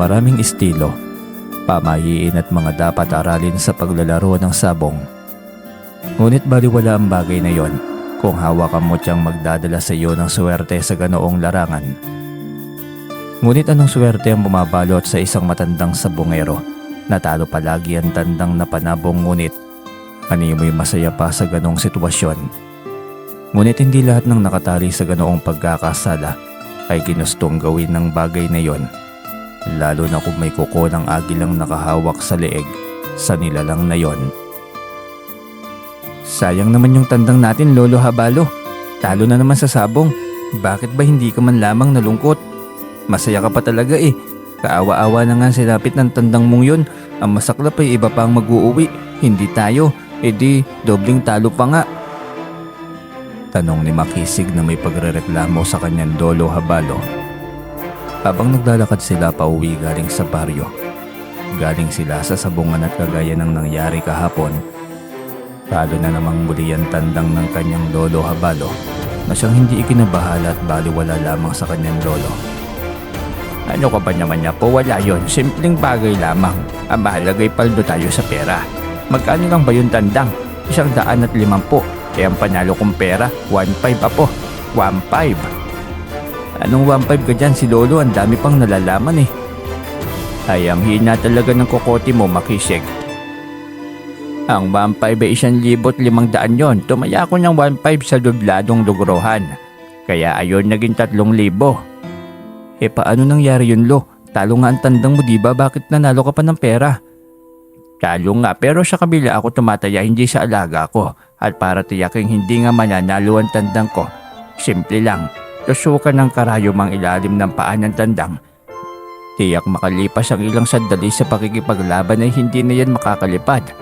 maraming estilo, pamahiin at mga dapat aralin sa paglalaro ng sabong. Ngunit baliwala ang bagay na yon kung hawakan mo tiyang magdadala sa iyo ng swerte sa ganoong larangan. Ngunit anong swerte ang bumabalot sa isang matandang sabongero? Natalo palagi ang tandang na panabong, ngunit animoy masaya pa sa ganong sitwasyon. Ngunit hindi lahat ng nakatali sa ganoong pagkakasala ay ginustong gawin ng bagay na yon, lalo na kung may kuko ng agilang nakahawak sa leeg sa nilalang na yon. Sayang naman yung tandang natin, Lolo Habalo. Talo na naman sa sabong. Bakit ba hindi ka man lamang nalungkot? Masaya ka pa talaga eh. Kaawa-awa na nga silapit ng tandang mong yun. Ang masaklap ay iba pa ang mag-uuwi, hindi tayo. E di, dobling talo pa nga. Tanong ni Makisig na may pagrereklamo sa kanyang Lolo Habalo. Habang naglalakad sila pauwi galing sa baryo. Galing sila sa sabungan at kagaya ng nangyari kahapon. Talo na namang muli ang tandang ng kanyang Lolo Habalo na siyang hindi ikinabahala at baliwala lamang sa kanyang lolo. Ano ka ba naman niya po? Wala yon. Simpleng bagay lamang. Ang mahalagay paldo tayo sa pera. Magkano lang ba yung tandang? 150. Eh ang panalo kong pera, 1.5 apo. 1.5. Anong 1.5 ka dyan? Si Lolo ang dami pang nalalaman eh. Ay ang hina talaga ng kokote mo, Makisig. Ang 1.5 ay 1,500 yon. Tumaya ko ng 1.5 sa dubladong lugrohan. Kaya ayon naging 3,000. Eh paano nangyari yun, Lo? Talo nga ang tandang mo, diba? Bakit nanalo ka pa ng pera? Talo nga, pero sa kabila ako tumataya, hindi sa alaga ko. At para tiyaking hindi nga mananalo ang tandang ko, simple lang, tusukan ng karayom ang ilalim ng paa ng tandang. Tiyak makalipas ang ilang sandali sa pakikipaglaban ay hindi na yan makakalipad.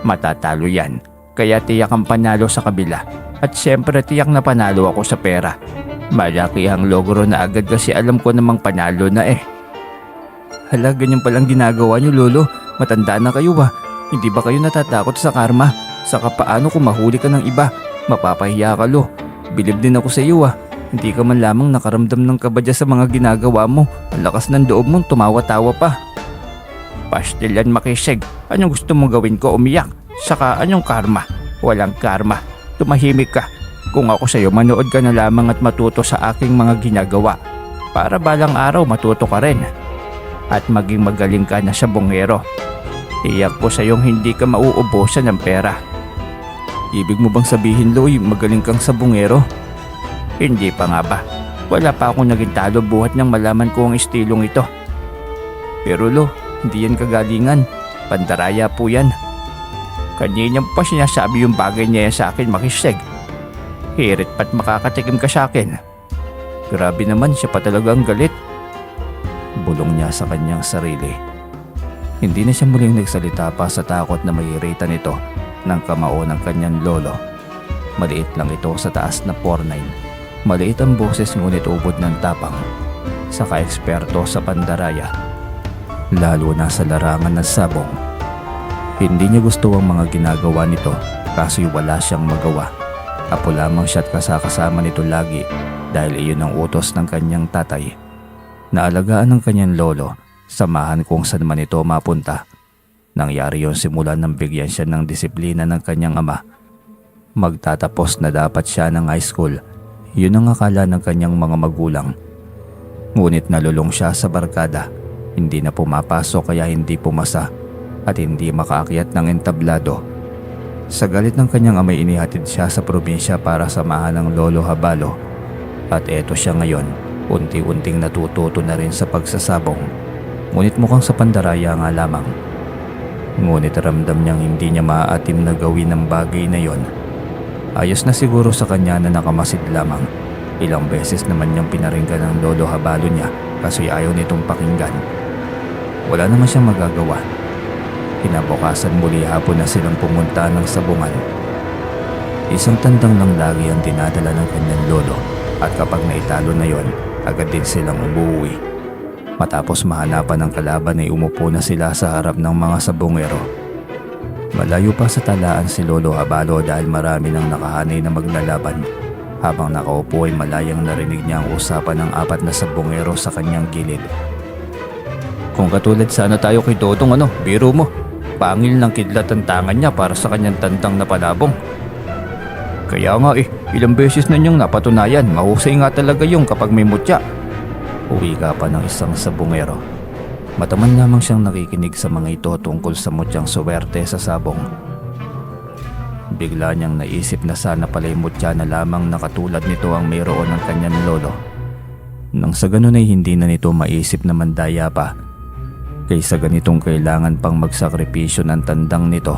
Matatalo yan, kaya tiyak ang panalo sa kabila. At siyempre tiyak na panalo ako sa pera. Malaki ang logro na agad kasi alam ko namang panalo na eh. Hala, ganyan palang ginagawa niyo, Lolo. Matanda na kayo ba? Hindi ba kayo natatakot sa karma? Saka paano kung mahuli ka ng iba? Mapapahiya ka, Lo. Bilib din ako sa iyo Hindi ka man lamang nakaramdam ng kabadya sa mga ginagawa mo. Ang lakas ng loob mong tumawa-tawa pa. Pastilan, Makisig. Anong gusto mong gawin ko? Umiyak? Saka anong karma? Walang karma. Tumahimik ka. Kung ako sa'yo, manood ka na lamang at matuto sa aking mga ginagawa. Para balang araw matuto ka rin. At maging magaling ka na sa bongero. Tiyak ko sa'yong hindi ka mauubusan ng pera. Ibig mo bang sabihin, Loy, magaling kang sa bongero? Hindi pa nga ba? Wala pa akong naging talo buhat nang malaman ko ang estilong ito. Pero Lo, hindi yan kagalingan. Pandaraya po yan. Kanina pa sinasabi yung bagay niya sa akin, Makisig. Hirit pa't makakatikim ka sa akin. Grabe naman, siya pa talaga ang galit. Bulong niya sa kanyang sarili. Hindi na siya muling nagsalita pa sa takot na mairita nito ng kamao ng kanyang lolo. Maliit lang ito sa taas na 4'9". Maliit ang boses ngunit ubod ng tapang. Saka eksperto sa pandaraya. Lalo na sa larangan ng sabong. Hindi niya gusto ang mga ginagawa nito kaso wala siyang magawa. Apo lamang siya at kasama nito lagi dahil iyon ang utos ng kanyang tatay. Naalagaan ng kanyang lolo, samahan kung saan man ito mapunta. Nangyari yon simula nang bigyan siya ng disiplina ng kanyang ama. Magtatapos na dapat siya ng high school, yun ang akala ng kanyang mga magulang. Ngunit nalulong siya sa barkada, hindi na pumapasok kaya hindi pumasa at hindi makaakyat ng entablado. Sa galit ng kanyang amay inihatid siya sa probinsya para samahan ng Lolo Habalo. At eto siya ngayon, unti-unting natututo na rin sa pagsasabong. Ngunit mukhang sa pandaraya nga lamang. Ngunit ramdam niyang hindi niya maaatim na gawin ang bagay na yon. Ayos na siguro sa kanya na nakamasid lamang. Ilang beses naman niyang pinaringgan ng Lolo Habalo niya kasi ayaw nitong pakinggan. Wala naman siyang magagawa. Kinabukasan muli hapon na silang pumunta ng sabungan. Isang tandang lang lagi ang dinadala ng kanyang lolo at kapag naitalo na yon, agad din silang umuwi. Matapos mahanapan ng kalaban ay umupo na sila sa harap ng mga sabongero. Malayo pa sa talaan si Lolo Habalo dahil marami nang nakahanay na maglalaban. Habang nakaupo ay malayang narinig niya ang usapan ng 4 na sabongero sa kanyang gilid. Kung katulad sana tayo kay Dodong biro mo. Pangil ng kidlat ang tangan niya para sa kanyang tandang na palabong. Kaya nga ilang beses na niyang napatunayan, mahusay nga talaga yung kapag may mutya. Uwi ka pa ng isang sabungero. Mataman lamang siyang nakikinig sa mga ito tungkol sa mutyang suwerte sa sabong. Bigla niyang naisip na sana pala'y mutya na lamang na katulad nito ang mayroon ng kanyang lolo. Nang sa ganun ay hindi na nito maisip na mandaya pa. Kaysa ganitong kailangan pang magsakripisyo ng tandang nito.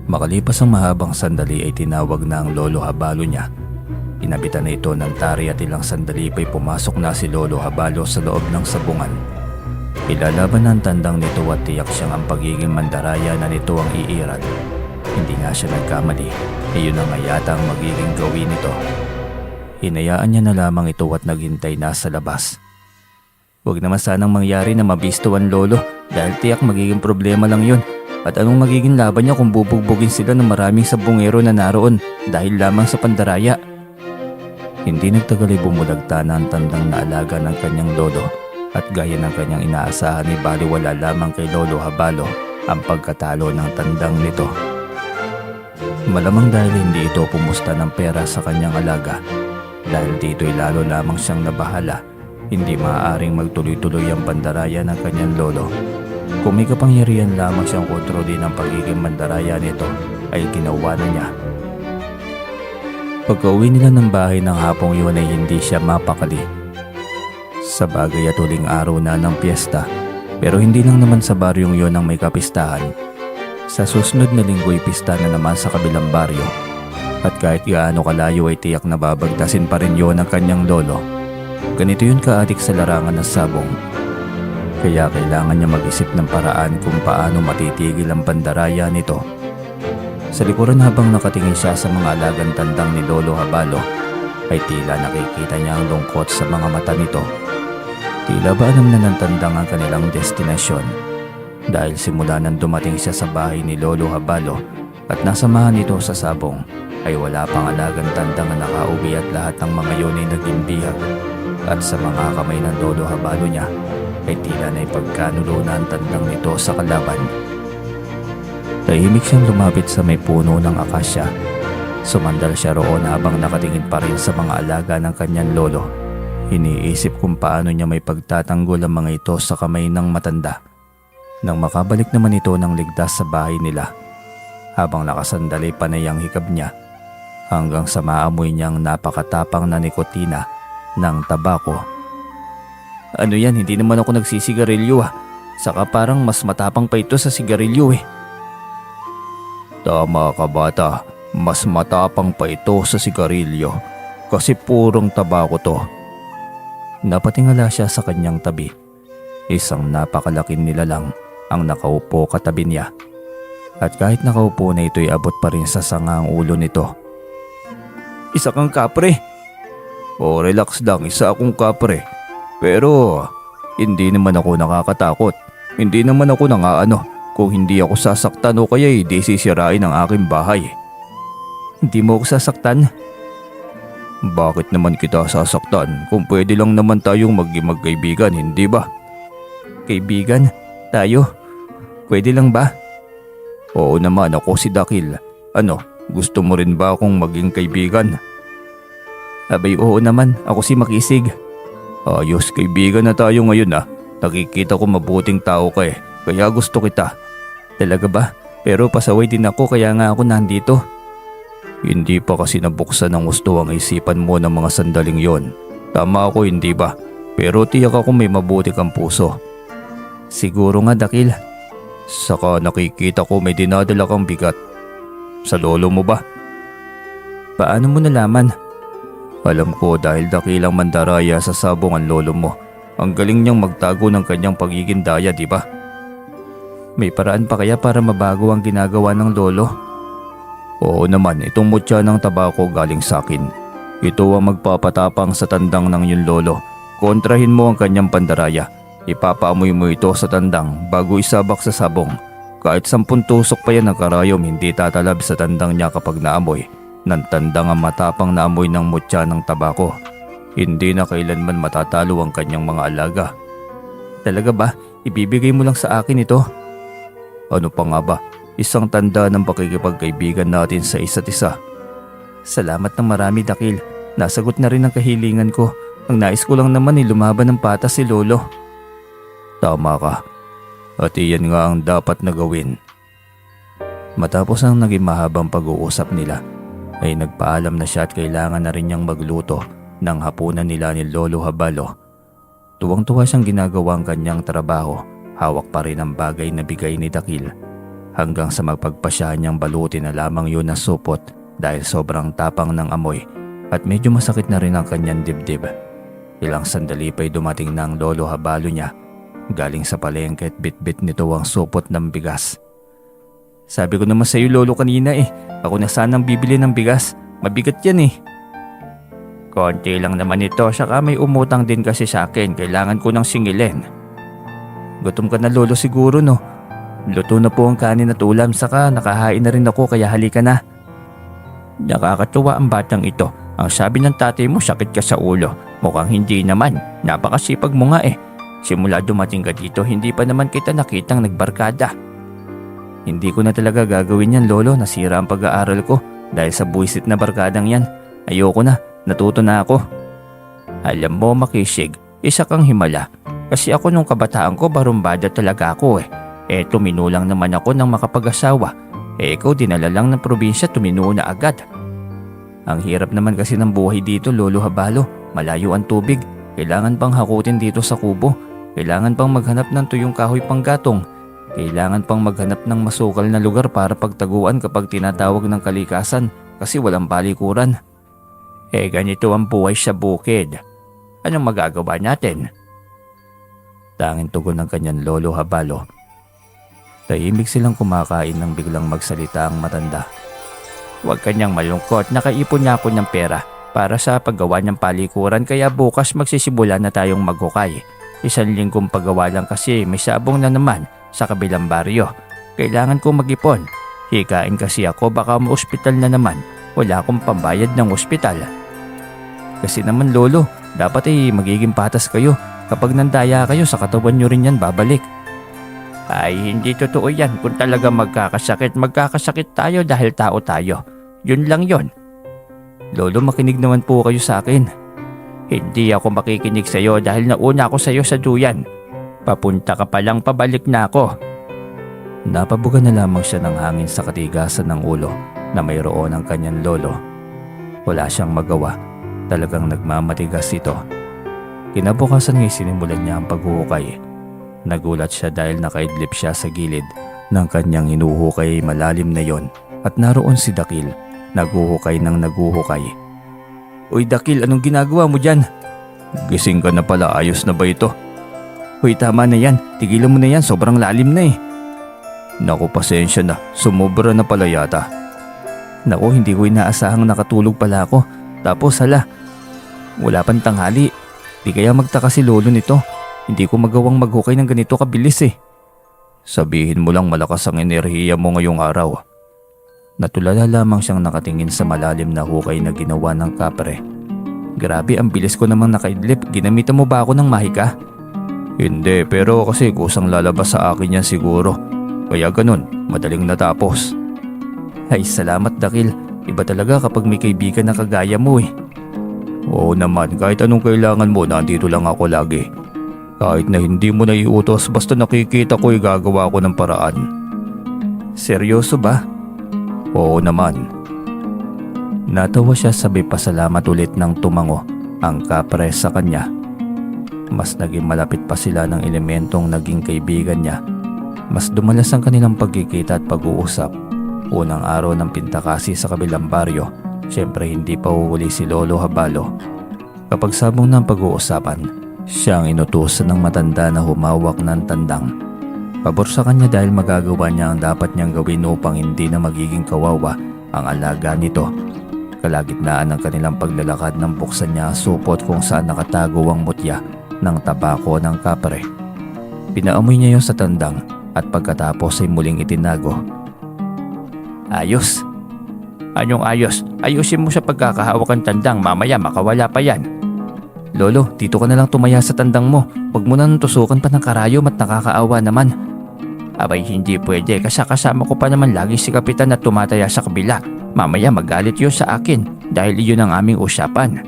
Makalipas ang mahabang sandali ay tinawag na ang Lolo Habalo niya. Inabitan na ito ng tari at ilang sandali pa'y pumasok na si Lolo Habalo sa loob ng sabungan. Ilalaban ng tandang nito at tiyak siyang ang pagiging mandaraya na nito ang iirad. Hindi nga siya nagkamali, iyon na nga yata ang magiging gawin nito. Hinayaan niya na lamang ito at naghintay na sa labas. Huwag naman sanang mangyari na mabisto ang lolo dahil tiyak magiging problema lang yun. At anong magiging laban niya kung bubugbugin sila ng maraming sabungero na naroon dahil lamang sa pandaraya? Hindi nagtagal ay bumulagta na ang tandang na alaga ng kanyang lolo at gaya ng kanyang inaasahan ay baliwala lamang kay Lolo Habalo ang pagkatalo ng tandang nito. Malamang dahil hindi ito pumusta ng pera sa kanyang alaga, dahil dito'y lalo lamang siyang nabahala. Hindi maaaring magtuloy-tuloy ang pandaraya ng kanyang lolo. Kung may kapangyarihan lamang siyang kontrolin ang pagiging mandaraya nito, ay ginawa na niya. Pagka-uwi nila ng bahay ng hapong yun ay hindi siya mapakali. Sa bagay at huling araw na ng piyesta, pero hindi lang naman sa baryong yun ang may kapistahan. Sa susunod na linggo'y pista na naman sa kabilang baryo. At kahit gaano kalayo ay tiyak na babagtasin pa rin yun ang kanyang lolo. Ganito yun kaadik sa larangan ng sabong. Kaya kailangan niya mag-isip ng paraan kung paano matitigil ang pandaraya nito. Sa likuran habang nakatingin siya sa mga alagang tandang ni Lolo Habalo, ay tila nakikita niya ang lungkot sa mga mata nito. Tila ba alam na ng tandang ang kanilang destinasyon? Dahil simula nang dumating siya sa bahay ni Lolo Habalo at nasamahan ito sa sabong, ay wala pang alagang tandang na nakauwi at lahat ng mga yun ay naging bihag. At sa mga kamay ng Lolo Habalo niya ay tila na ipagkanulo na ang tandang nito sa kalaban. Tahimik siyang lumapit sa may puno ng akasya. Sumandal siya roon habang nakatingin pa rin sa mga alaga ng kanyang lolo. Iniisip kung paano niya may pagtatanggol ang mga ito sa kamay ng matanda. Nang makabalik naman ito ng ligtas sa bahay nila, habang nakasandali panay ang hikab niya, hanggang sa maamoy niyang napakatapang na nikotina ng tabako. Ano yan, hindi naman ako nagsisigarilyo Saka parang mas matapang pa ito sa sigarilyo Tama ka bata, mas matapang pa ito sa sigarilyo kasi purong tabako to. Napatingala siya sa kanyang tabi. Isang napakalaking nilalang ang nakaupo katabi niya. At kahit nakaupo na ito'y abot pa rin sa sanga ang ulo nito. Isa kang kapre. O relax lang, isa akong kapre. Pero hindi naman ako nakakatakot. Hindi naman ako nangaano. Kung hindi ako sasaktan o kaya'y di sisirain ang aking bahay. Hindi mo ako sasaktan? Bakit naman kita sasaktan? Kung pwede lang naman tayong magkaibigan, hindi ba? Kaibigan? Tayo? Pwede lang ba? Oo naman, ako si Dakil. Ano, gusto mo rin ba akong maging kaibigan? Abay, oo naman, ako si Makisig. Ayos, kaibigan na tayo ngayon Nakikita ko mabuting tao ka kaya gusto kita. Talaga ba? Pero pasaway din ako kaya nga ako nandito. Hindi pa kasi nabuksan ng gusto ang isipan mo ng mga sandaling yon. Tama ako, hindi ba? Pero tiyak ako may mabuti kang puso. Siguro nga, Dakil. Saka nakikita ko may dinadala kang bigat. Sa lolo mo ba? Paano mo nalaman? Alam ko dahil dakilang mandaraya sa sabong ang lolo mo. Ang galing niyang magtago ng kanyang pagiging daya, di ba? May paraan pa kaya para mabago ang ginagawa ng lolo? Oo naman, itong mutya ng tabako galing sa akin. Ito ang magpapatapang sa tandang ng iyong lolo. Kontrahin mo ang kanyang pandaraya. Ipapaamoy mo ito sa tandang bago isabak sa sabong. Kahit 10 tusok pa yan ng karayom, hindi tatalab sa tandang niya kapag naamoy. Ng tandang ang matapang na amoy ng mutya ng tabako. Hindi na kailanman matatalo ang kanyang mga alaga. Talaga ba? Ibibigay mo lang sa akin ito? Ano pa nga ba? Isang tanda ng pakikipagkaibigan natin sa isa't isa. Salamat ng marami, Dakil. Nasagot na rin ang kahilingan ko. Ang nais ko lang naman ay lumaban ng patas si Lolo. Tama ka. At iyan nga ang dapat na gawin. Matapos ang naging mahabang pag-uusap nila, ay nagpaalam na siya at kailangan na rin niyang magluto ng hapunan nila ni Lolo Habalo. Tuwang-tuwa siyang ginagawa ang kanyang trabaho, hawak pa rin ang bagay na bigay ni Dakil. Hanggang sa magpagpasya niyang balutin na lamang yun na supot dahil sobrang tapang ng amoy at medyo masakit na rin ang kanyang dibdib. Ilang sandali pa'y dumating na ang Lolo Habalo niya. Galing sa palengke at bit-bit nito ang supot ng bigas. Sabi ko naman sa iyo, Lolo, kanina ako na sanang bibili ng bigas. Mabigat yan . Konti lang naman ito, saka may umutang din kasi sa akin. Kailangan ko ng singilin. Gutom ka na, Lolo, siguro no? Luto na po ang kanin at ulam, saka nakahain na rin ako kaya halika na. Nakakatuwa ang batang ito. Ang sabi ng tatay mo, sakit ka sa ulo. Mukhang hindi naman. Napakasipag mo nga . Simula dumating ka dito, hindi pa naman kita nakitang nagbarkada. Hindi ko na talaga gagawin yan, Lolo. Nasira ang pag-aaral ko dahil sa buwisit na barkadang yan. Ayoko na. Natuto na ako. Alam mo, Makisig, isa kang himala. Kasi ako nung kabataan ko, barumbada talaga ako . Tuminulang naman ako ng makapag-asawa. Ikaw dinala lang ng probinsya, tuminuo na agad. Ang hirap naman kasi ng buhay dito, Lolo Habalo. Malayo ang tubig. Kailangan pang hakutin dito sa kubo. Kailangan pang maghanap ng tuyong kahoy panggatong. Kailangan pang maghanap ng masukal na lugar para pagtaguan kapag tinatawag ng kalikasan kasi walang palikuran. Ganito ang buhay sa bukid. Anong magagawa natin? Tanging tugon ng kanyang Lolo Habalo. Tahimik silang kumakain nang biglang magsalita ang matanda. Huwag kanyang malungkot, nakaipon niya ako ng pera para sa paggawa ng palikuran kaya bukas magsisimula na tayong maghukay. 1 linggong paggawa lang kasi may sabong na naman sa kabilang baryo. Kailangan ko mag-ipon. Hikain kasi ako baka ma-ospital na naman. Wala akong pambayad ng ospital. Kasi naman, Lolo, dapat magiging patas kayo. Kapag nandaya kayo sa katawan nyo rin yan babalik. Ay, hindi totoo yan. Kung talaga magkakasakit tayo dahil tao tayo. Yun lang yon. Lolo, makinig naman po kayo sa akin. Hindi ako makikinig sa iyo dahil nauna ako sa iyo sa duyan. Papunta ka pa lang, pabalik na ako. Napabuga na lamang siya ng hangin sa katigasan ng ulo na mayroon ang kanyang lolo. Wala siyang magawa. Talagang nagmamatigas ito. Kinabukasan nga'y sinimulan niya ang paghuhukay. Nagulat siya dahil nakaidlip siya sa gilid ng kanyang hinuhukay malalim na yon at naroon si Dakil. Naghuhukay ng naghuhukay. Uy Dakil, anong ginagawa mo dyan? Gising ka na pala, ayos na ba ito? Uy, tama na yan, tigilan mo na yan, sobrang lalim na . Naku, pasensya na, sumobra na pala yata. Naku, hindi ko inaasahang nakatulog pala ako. Tapos hala, wala pang tanghali. Di kaya magtaka si lolo nito. Hindi ko magawang maghukay ng ganito kabilis . Sabihin mo lang malakas ang enerhiya mo ngayong araw. Natulala lamang siyang nakatingin sa malalim na hukay na ginawa ng kapre. Grabe, ang bilis ko namang nakaidlip. Ginamitan mo ba ako ng mahika? Hindi, pero kasi kusang lalabas sa akin yan siguro. Kaya ganun, madaling natapos. Ay, salamat Dakil. Iba talaga kapag may kaibigan na kagaya mo . Oo naman, kahit anong kailangan mo, nandito lang ako lagi. Kahit na hindi mo na iutos, basta nakikita ko gagawa ko ng paraan. Seryoso ba? Oo naman. Natawa siya, sabay pasalamat ulit ng tumango ang kapre sa kanya. Mas naging malapit pa sila ng elementong naging kaibigan niya. Mas dumalas ang kanilang pagkikita at pag-uusap. Unang araw ng pintakasi sa kabilang baryo, syempre hindi pa uhuli si Lolo Habalo. Kapag sabong ng pag-uusapan, siyang inutusan ng matanda na humawak ng tandang. Pabor sa kanya dahil magagawa niya ang dapat niyang gawin upang hindi na magiging kawawa ang alaga nito. Kalagitnaan ng kanilang paglalakad nang buksan niya ang supot kung saan nakatago ang mutya ng tabako ng kapre. Pinaamoy niya yon sa tandang at pagkatapos ay muling itinago. Ayos. Anong ayos? Ayusin mo sa pagkakahawak ng tandang, mamaya makawala pa yan. Lolo, dito ka na lang tumaya sa tandang mo. Huwag mo nang tusukan pa ng karayom at nakakaawa naman. Abay hindi pwede kasi kasama ko pa naman lagi si Kapitan na tumataya sa kabila. Mamaya magalit yun sa akin dahil iyon ang aming usapan.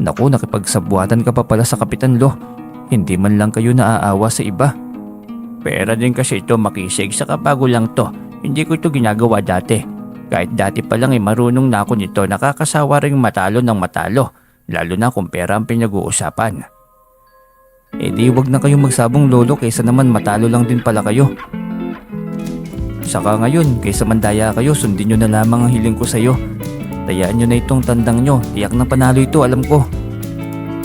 Naku, nakipagsabuatan ka pa pala sa Kapitan Lo. Hindi man lang kayo naaawa sa iba. Pera din kasi ito makisig saka bago lang to. Hindi ko ito ginagawa dati. Kahit dati pa lang marunong na ako nito, nakakasawa ring matalo ng matalo. Lalo na kung pera ang pinag-uusapan. Di wag na kayong magsabong lolo kaysa naman matalo lang din pala kayo. Saka ngayon, kaysa mandaya kayo, sundin nyo na lamang ang hiling ko sa iyo. Tayaan nyo na itong tandang nyo, tiyak na panalo ito alam ko.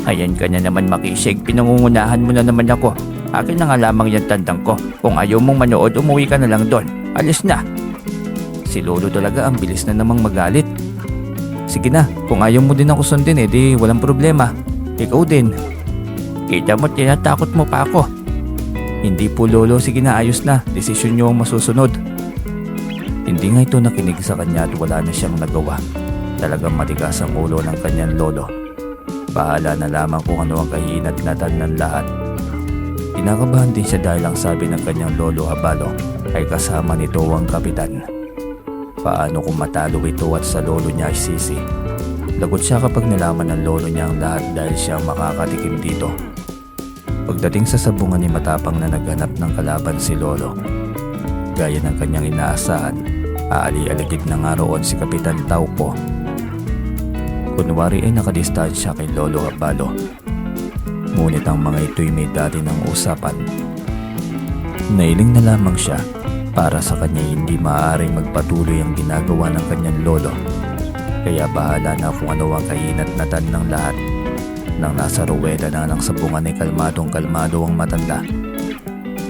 Ayan ka na naman makisig, pinangungunahan mo na naman ako. Akin na nga lamang yan tandang ko. Kung ayaw mong manood, umuwi ka na lang doon. Alis na. Si lolo talaga ang bilis na namang magalit. Sige na, kung ayaw mo din ako sundin di walang problema. Ikaw din. Kita mo, tinatakot mo pa ako. Hindi po lolo, sige na ayos na. Desisyon nyo ang masusunod. Hindi nga ito nakinig sa kanya at wala na siyang nagawa. Talagang matigas ang ulo ng kanyang lolo. Bahala na lamang kung ano ang kahinat-natan ng lahat. Kinakabahan din siya dahil ang sabi ng kanyang lolo Habalo ay kasama nito ang kapitan. Paano kung matalo ito at sa lolo niya ay sisi? Lagot siya kapag nalaman ng lolo niya ang lahat dahil siya ang makakatikim dito. Pagdating sa sabungan ni matapang na naghanap ng kalaban si lolo. Gaya ng kanyang inaasahan, aali-aligid na nga roon si Kapitan Taupo. Kunwari ay nakadistansya kay Lolo Habalo. Ngunit ang mga ito'y may dati ng usapan. Nailing na lamang siya. Para sa kanya hindi maaaring magpatuloy ang ginagawa ng kanyang lolo. Kaya bahala na kung ano ang kahinat-natan ng lahat. Nang nasa ruweda na ng sabungan ay kalmadong-kalmado ang matanda.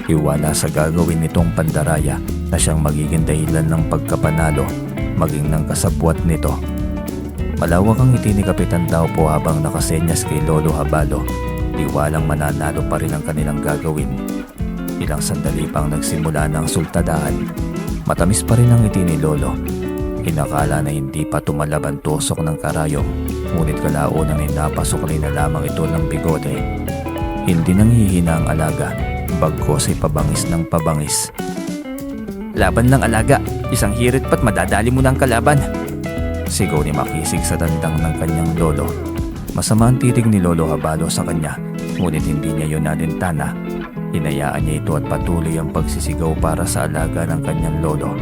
Iwala sa gagawin nitong pandaraya na siyang magiging dahilan ng pagkapanalo maging ng kasabwat nito. Malawak ang ngiti ni Kapitan Taupo habang nakasenyas kay Lolo Habalo. Tiwalang mananalo pa rin ang kanilang gagawin. Ilang sandali pang nagsimula ng sultadahan. Matamis pa rin ang ngiti ni Lolo. Inakala na hindi pa tumalab ang tusok ng karayom. Ngunit kalaunan ay napasok rin na lamang ito ng bigote. Hindi nanghihina ang alaga. Bagkos ay pabangis ng pabangis. Laban lang alaga. Isang hirit pa't madadali mo na ang kalaban. Sigaw ni Makisig sa tandang ng kanyang lolo. Masama ang titig ni Lolo Habalo sa kanya. Ngunit hindi niya yun nalintana. Hinayaan niya ito at patuloy ang pagsisigaw para sa alaga ng kanyang lolo.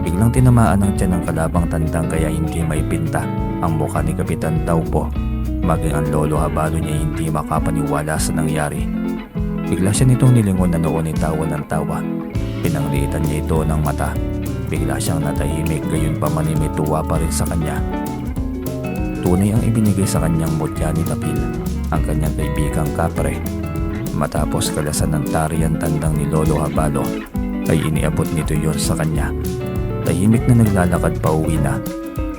Biglang tinamaan ng tiyan ng kalabang tandang kaya hindi maipinta ang mukha ni Kapitan Taupo. Maging ang Lolo Habalo niya hindi makapaniwala sa nangyari. Bigla siya nitong nilingon na noon ay tawa ng tawa. Pinanglitan niya ito ng mata. Bigla siyang natahimik gayon pa man ay may tuwa pa rin sa kanya. Tunay ang ibinigay sa kanyang mutya ni Tapil, ang kanyang kaibigang kapre. Matapos kalasan ng tarian tandang ni Lolo Habalo, ay iniabot nito yon sa kanya. Tahimik na naglalakad pa uwi na,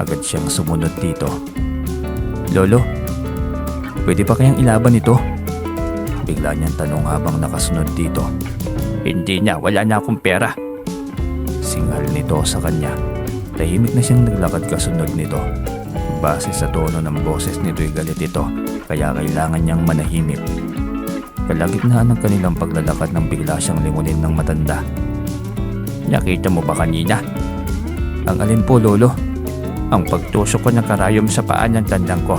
agad siyang sumunod dito. Lolo, pwede pa kayang ilaban ito? Bigla niyang tanong habang nakasunod dito. Hindi na, wala na akong pera. Singal nito sa kanya. Tahimik na siyang naglakad kasunod nito. Base sa tono ng boses nito'y galit ito, kaya kailangan niyang manahimik. Kalagitnaan ng kanilang paglalakad nang bigla siyang lingunin ng matanda. Nakita mo ba kanina? Ang alin po lolo? Ang pagtusok ko ng karayom sa paa ng tandang ko.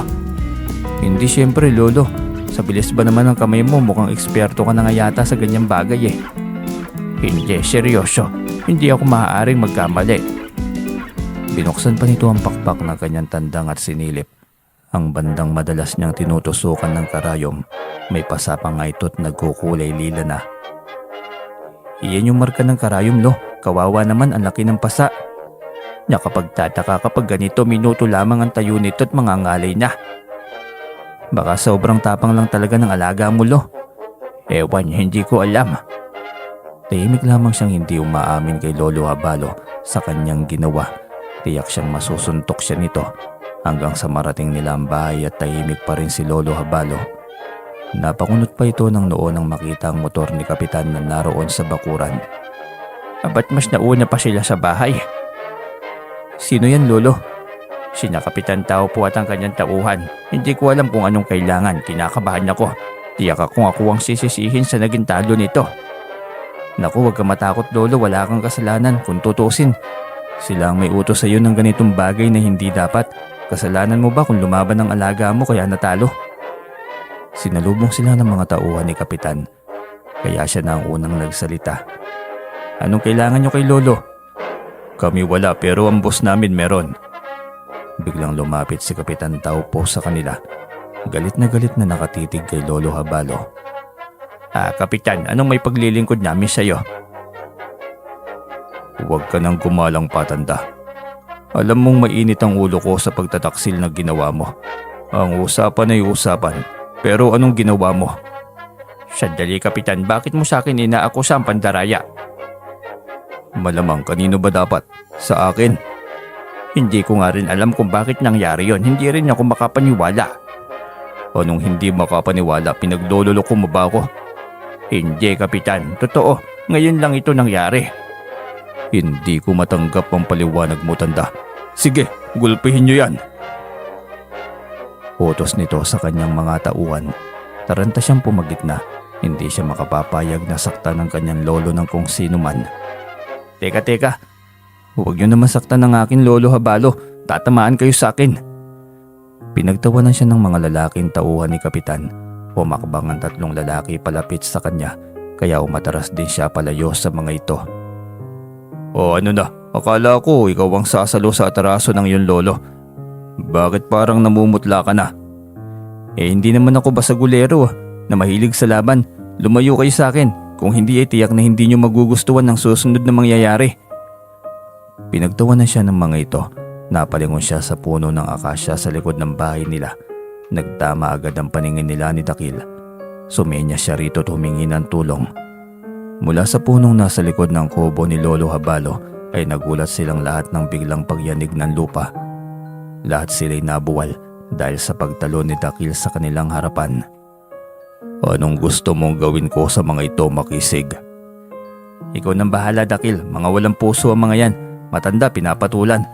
Hindi siyempre lolo. Sa bilis ba naman ng kamay mo mukhang eksperto ka na nga yata sa ganyang bagay eh. Hindi, seryoso. Hindi ako maaaring magkamali. Binuksan pa nito ang pakpak ng kanyang tandang at sinilip. Ang bandang madalas niyang tinutusukan ng karayom. May pasapang nga ito't nagkukulay lila na. Iyan yung marka ng karayom lo. Kawawa naman ang laki ng pasa. Nakapagtataka kapag ganito minuto lamang ang tayo nito at mangangalay na. Baka sobrang tapang lang talaga ng alaga mo lo. Ewan, hindi ko alam. Tahimik lamang siyang hindi umaamin kay Lolo Habalo sa kanyang ginawa. Tiyak siyang masusuntok siya nito hanggang sa marating nila ang bahay at tahimik pa rin si Lolo Habalo. Napakunot pa ito ng noo nang makita ang motor ni Kapitan na naroon sa bakuran. Ba't mas nauna pa sila sa bahay? Sino yan lolo? Sina Kapitan Taupo at ang kanyang tauhan. Hindi ko alam kung anong kailangan. Kinakabahan ako. Tiyak akong ako ang sisisihin sa naging talo nito. Naku, huwag ka matakot lolo, wala kang kasalanan kung tutusin. Sila ang may utos sa iyo ng ganitong bagay na hindi dapat. Kasalanan mo ba kung lumaban ang alaga mo kaya natalo? Sinalubong sila ng mga tauhan ni Kapitan. Kaya siya na ang unang nagsalita. Anong kailangan nyo kay lolo? Kami wala pero ang boss namin meron. Biglang lumapit si Kapitan Taupo sa kanila. Galit na nakatitig kay Lolo Habalo. Kapitan, anong may paglilingkod namin sa iyo? Huwag ka nang gumalang patanda. Alam mong mainit ang ulo ko sa pagtataksil na ginawa mo. Ang usapan ay usapan, pero anong ginawa mo? Sandali Kapitan, bakit mo sa akin inaakusa ang pandaraya? Malamang kanino ba dapat? Sa akin? Hindi ko nga rin alam kung bakit nangyari yon. Hindi rin ako makapaniwala. Anong hindi makapaniwala? Pinaglololoko mo ba ako? Hindi Kapitan, totoo. Ngayon lang ito nangyari. Hindi ko matanggap ang paliwanag mo tanda. Sige, gulpihin niyo yan. Utos nito sa kanyang mga tauhan. Taranta siyang pumagitna. Hindi siya makapapayag na saktan ng kanyang lolo ng kung sino man. Teka. Huwag niyo naman saktan ng akin lolo Habalo. Tatamaan kayo sa akin. Pinagtawanan siya ng mga lalaking tauhan ni Kapitan. Pumakbang ang 3 lalaki palapit sa kanya. Kaya umataras din siya palayo sa mga ito. O ano na, akala ko ikaw ang sasalo sa ataraso ng iyong lolo. Bakit parang namumutla ka na? Hindi naman ako basagulero na mahilig sa laban. Lumayo kayo sa akin. Kung hindi ay tiyak na hindi nyo magugustuhan ng susunod na mangyayari. Pinagtawanan siya ng mga ito. Napalingon siya sa puno ng akasya sa likod ng bahay nila. Nagtama agad ang paningin nila ni Dakil. Sumenya siya rito at humingi ng tulong. Mula sa punong nasa likod ng kubo ni Lolo Habalo ay nagulat silang lahat ng biglang pagyanig ng lupa. Lahat sila'y nabuwal dahil sa pagtalo ni Dakil sa kanilang harapan. Anong gusto mong gawin ko sa mga ito, Makisig? Ikaw nang bahala Dakil, mga walang puso ang mga yan. Matanda, pinapatulan.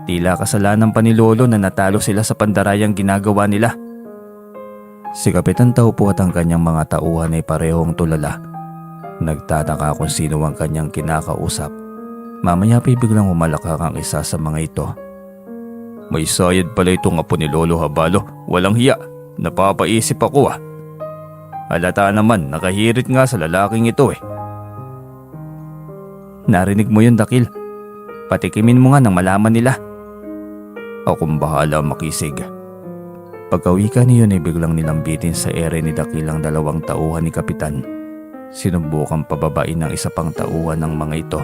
Tila kasalanan pa ni Lolo na natalo sila sa pandarayang ginagawa nila. Si Kapitan Taupo at ang kanyang mga tauhan ay parehong tulala. Nagtataka kung sino ang kanyang kinakausap. Mamaya pa'y biglang umalakak ang isa sa mga ito. May sayad pala itong apo ni Lolo Habalo. Walang hiya. Napapaisip ako Halata naman, nakahirit nga sa lalaking ito Narinig mo yun Dakil. Patikimin mo nga nang malaman nila. Akong bahala Makisig. Pagkawika niyon ay biglang nilambitin sa ere ni Dakil ang 2 tauhan ni Kapitan. Sinubukan pababain ng isa pang tauhan ng mga ito,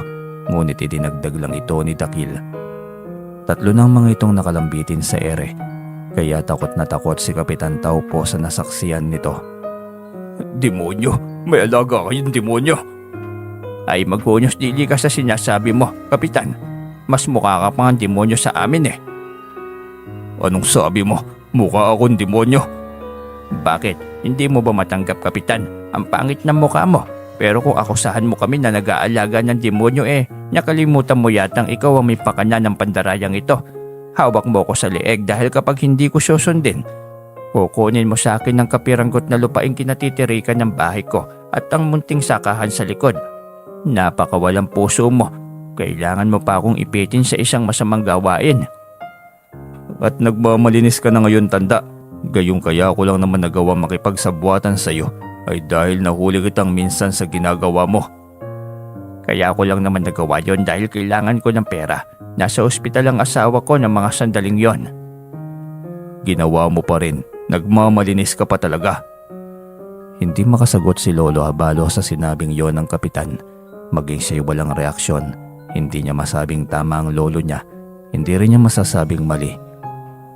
ngunit idinagdag lang ito ni Dakil. 3 ng mga itong nakalambitin sa ere, kaya takot na takot si Kapitan Taupo sa nasaksiyan nito. Demonyo! May alaga kayong demonyo! Ay maghunyos dili ka sa sinasabi mo, Kapitan. Mas mukha ka pang demonyo sa amin Anong sabi mo? Mukha akong demonyo? Bakit? Hindi mo ba matanggap Kapitan? Ang pangit ng mukha mo. Pero kung akusahan mo kami na nag-aalaga ng demonyo nakalimutan mo yatang ikaw ang may pakana ng pandarayang ito. Hawak mo ko sa leeg dahil kapag hindi ko susundin, kukunin mo sa akin ng kapiranggot na lupaing kinatitirikan ng bahay ko at ang munting sakahan sa likod. Napakawalang puso mo. Kailangan mo pa akong ipitin sa isang masamang gawain. At nagmamalinis ka na ngayon tanda. Gayong kaya ko lang naman nagawa makipagsabuatan sa iyo ay dahil nahuli kitang minsan sa ginagawa mo. Kaya ko lang naman nagawa yon dahil kailangan ko ng pera. Nasa ospital ang asawa ko ng mga sandaling yon. Ginawa mo pa rin. Nagmamalinis ka pa talaga. Hindi makasagot si Lolo Habalo sa sinabing yon ng Kapitan. Maging siya'y walang reaksyon. Hindi niya masabing tama ang lolo niya. Hindi rin niya masasabing mali.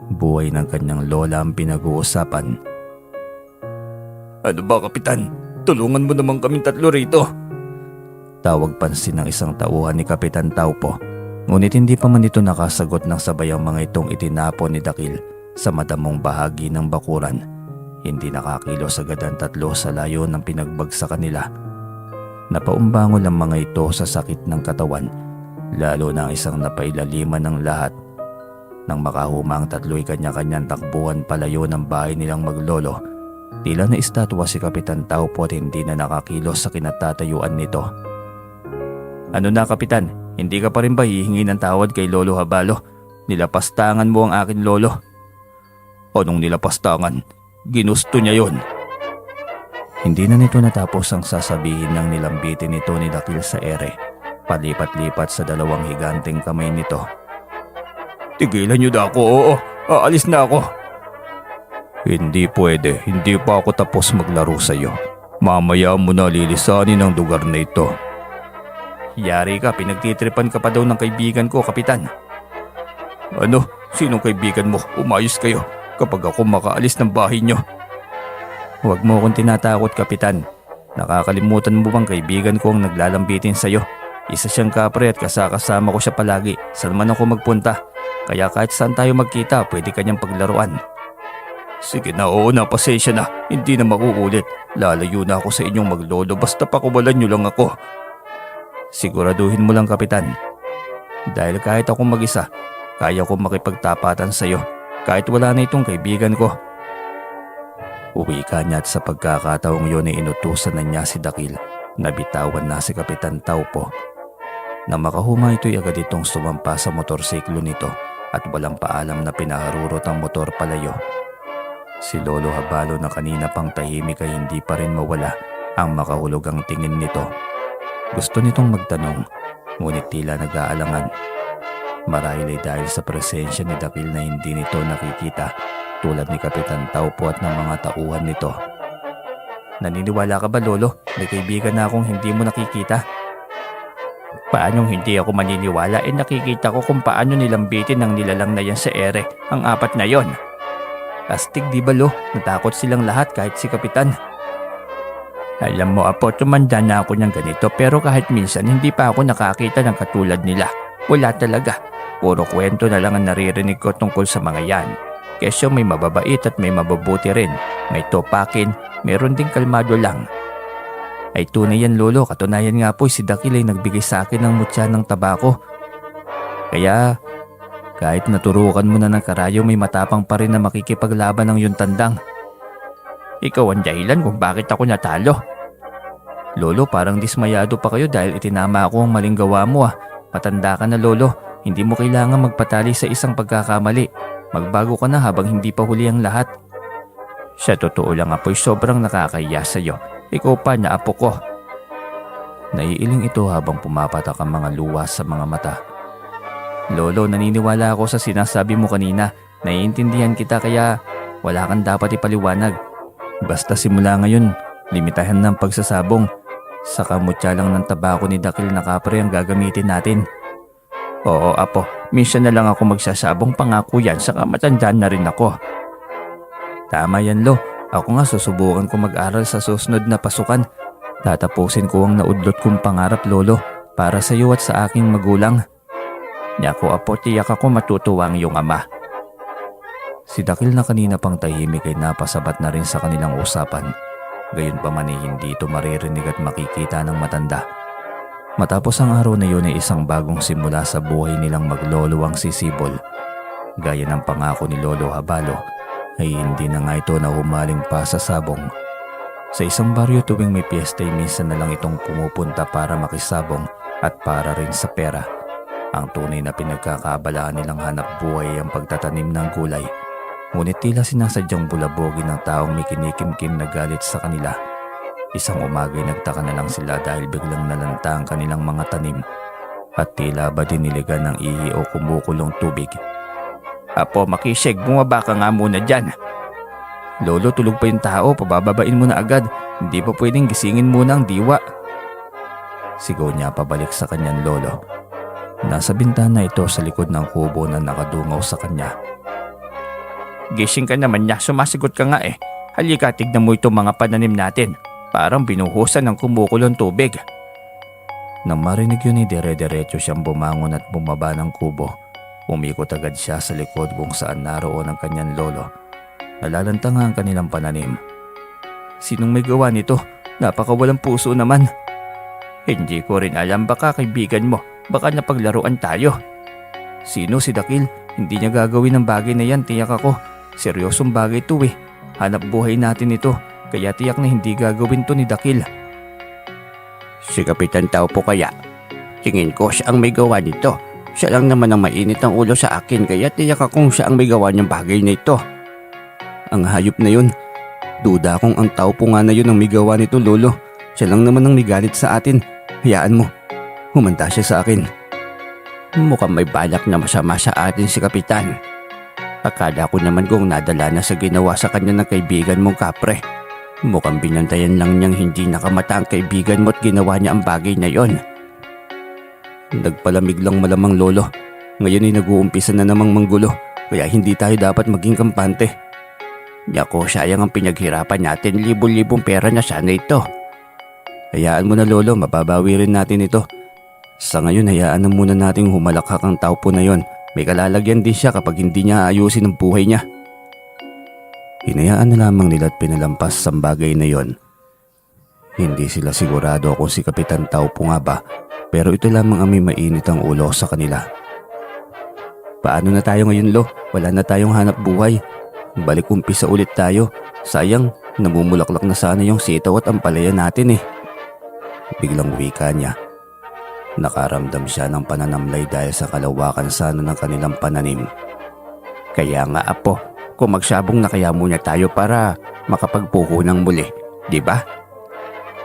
Buhay ng kanyang lola ang pinag-uusapan. Ano ba Kapitan? Tulungan mo naman kaming 3 rito. Tawag pansin ng isang tauhan ni Kapitan Taupo. Ngunit hindi pa man ito nakasagot ng sabay ang mga itong itinapon ni Dakil sa madamong bahagi ng bakuran. Hindi nakakilos agad ang 3 sa layo ng pinagbagsakan nila. Napaumbangon ang mga ito sa sakit ng katawan, lalo na ang isang napailaliman ng lahat. Nang makahuma ang tatlo'y kanya-kanyang takbuhan palayo ng bahay nilang maglolo, tila na estatwa si Kapitan Taupo at hindi na nakakilos sa kinatatayuan nito. Ano na Kapitan, hindi ka pa rin ba hihingi ng tawad kay Lolo Habalo? Nilapastangan mo ang akin lolo. Anong nilapastangan? Ginusto niya yon. Hindi na nito natapos ang sasabihin ng nilambitin nito ni Dakil sa ere. Palipat-lipat sa dalawang higanteng kamay nito. Tigilan niyo na ako, oo. Aalis na ako. Hindi pwede, hindi pa ako tapos maglaro sa iyo. Mamaya mo na lilisanin ang lugar na ito. Yari ka, pinagtitripan ka pa daw ng kaibigan ko, Kapitan. Ano? Sinong kaibigan mo? Umayos kayo kapag ako makaalis ng bahay niyo. Huwag mo akong tinatakot, Kapitan. Nakakalimutan mo bang kaibigan ko ang naglalambitin sa'yo? Isa siyang kapre at kasama ko siya palagi. Saan man ako magpunta. Kaya kahit saan tayo magkita, pwede kanyang paglaruan. Sige na, oo na, pasensya na. Hindi na mauulit. Lalayo na ako sa inyong maglolo basta pakawalan niyo lang ako. Siguraduhin mo lang, Kapitan. Dahil kahit ako mag-isa, kaya ko makipagtapatan sa iyo kahit wala na itong kaibigan ko. Uwi ka niya at sa pagkakataong yun ay inutusan na niya si Dakil na bitawan na si Kapitan Taupo. Nang makahuma ito'y agad itong sumampa sa motorsiklo nito at walang paalam na pinaharurot ang motor palayo. Si Lolo Habalo na kanina pang tahimik ay hindi pa rin mawala ang makahulog ang tingin nito. Gusto nitong magtanong, ngunit tila nag-aalangan. Marahil ay dahil sa presensya ni Dakil na hindi nito nakikita tulad ni Kapitan Taupo at ng mga tauhan nito. Naniniwala ka ba, Lolo? May kaibigan na akong hindi mo nakikita. Paanong hindi ako maniniwala? Nakikita ko kung paano nilambitin ng nilalang na yan sa ere, ang apat na yon. Astig di ba, Lo? Natakot silang lahat kahit si Kapitan. Alam mo, Apo, tumanda na ako ng ganito pero kahit minsan hindi pa ako nakakita ng katulad nila. Wala talaga. Puro kwento na lang ang naririnig ko tungkol sa mga yan. Kesyo may mababait at may mababuti rin. May topakin, meron ding kalmado lang. Ay tunay yan, Lolo. Katunayan nga po si Dakil ay nagbigay sa akin ng mutya ng tabako. Kaya kahit naturukan mo na ng karayo, may matapang pa rin na makikipaglaban ng yung tandang. Ikaw ang dahilan kung bakit ako natalo. Lolo, parang dismayado pa kayo dahil itinama ako ang maling gawa mo ah. Matanda ka na, Lolo. Hindi mo kailangan magpatali sa isang pagkakamali. Magbago ka na habang hindi pa huli ang lahat. Sa totoo lang, Apoy, sobrang nakakahiya sa'yo. Ikaw pa na apo ko. Naiiling ito habang pumapatak ang mga luwas sa mga mata. Lolo, naniniwala ako sa sinasabi mo kanina. Naiintindihan kita kaya wala kang dapat ipaliwanag. Basta simula ngayon, limitahan ng pagsasabong. Saka mutya lang ng tabako ni Dakil na kapre ang gagamitin natin. Oo, Apo. Minsan na lang ako magsasabong, pangako yan, saka matandaan na rin ako. Tama yan, Lo. Ako nga susubukan ko mag-aral sa susunod na pasukan. Tatapusin ko ang naudlot kong pangarap, Lolo, para sa iyo at sa aking magulang. Nako, Apo, tiyak ako matutuwa ang iyong ama. Si Dakil na kanina pang tahimik ay napasabat na rin sa kanilang usapan. Gayunpaman ay hindi ito maririnig at makikita ng matanda. Matapos ang araw na yun ay isang bagong simula sa buhay nilang maglolo ang sisibol. Gaya ng pangako ni Lolo Habalo ay hindi na nga ito na humaling pa sa sabong. Sa isang baryo tuwing may piyesta ay minsan na lang itong pumupunta para makisabong at para rin sa pera. Ang tunay na pinagkakaabalahan nilang hanap buhay ay ang pagtatanim ng gulay. Ngunit tila sinasadyang bulabogin ng taong may kinikimkim na galit sa kanila. Isang umaga'y nagtaka na lang sila dahil biglang nalanta ang kanilang mga tanim at tila ba diniligan ng ihi o kumukulong tubig. Apo, Makisig, bumaba ka nga muna dyan. Lolo, tulog pa yung tao, pabababain mo na agad. Hindi pa pwedeng gisingin muna ang diwa. Sigaw niya pabalik sa kanyang lolo. Nasa bintana ito sa likod ng kubo na nakadungaw sa kanya. Gising ka naman niya, sumasagot ka nga eh. Halika, tignan mo itong mga pananim natin. Parang binuhusan ng kumukulong tubig. Nang marinig yun ay dire-diretso siyang bumangon at bumaba ng kubo. Umikot agad siya sa likod kung saan naroon ang kanyang lolo. Nalalanta nga ang kanilang pananim. Sinong may gawa nito? Napakawalang puso naman. Hindi ko rin alam, baka kaibigan mo. Baka napaglaruan tayo. Sino si Dakil? Hindi niya gagawin ang bagay na yan, tiyak ako. Seryosong bagay to eh. Hanap buhay natin ito, kaya tiyak na hindi gagawin to ni Dakil. Si Kapitan Taupo kaya? Tingin ko siya ang may gawa nito. Siya lang naman ang mainit ang ulo sa akin, kaya tiyak akong siya ang may gawa niyang bagay na ito. Ang hayop na yun. Duda akong ang Taupo nga na yun ang may gawa nito, Lolo. Siya lang naman ang may galit sa atin. Hayaan mo. Humanda siya sa akin. Mukhang may balak na masama sa atin si Kapitan. Akala ko naman kung nadala na sa ginawa sa kanya ng kaibigan mong kapre. Mukhang binantayan lang niyang hindi nakamata ang kaibigan mo at ginawa niya ang bagay na yon. Nagpalamig lang malamang, Lolo. Ngayon ay nag-uumpisa na namang manggulo, kaya hindi tayo dapat maging kampante. Yako, sayang ang pinaghirapan natin, libo-libong pera na sana ito. Hayaan mo na, Lolo, mababawi rin natin ito. Sa ngayon, hayaan na muna nating humalakhak ang Taupo na yon. May kalalagyan din siya kapag hindi niya ayusin ang buhay niya. Hinayaan na lamang nila at pinalampas ang bagay na yon. Hindi sila sigurado kung si Kapitan Taupo nga ba, pero ito lamang ang may mainit ang ulo sa kanila. Paano na tayo ngayon, Lo? Wala na tayong hanap buhay. Balik umpisa ulit tayo. Sayang, namumulaklak na sana yung sitaw at ampalaya natin eh. Biglang wika niya. Nakaramdam siya ng pananamlay dahil sa kalawakan sana ng kanilang pananim. Kaya nga, Apo, kung magsabong na kaya muna tayo para makapagpuhunan muli, di ba?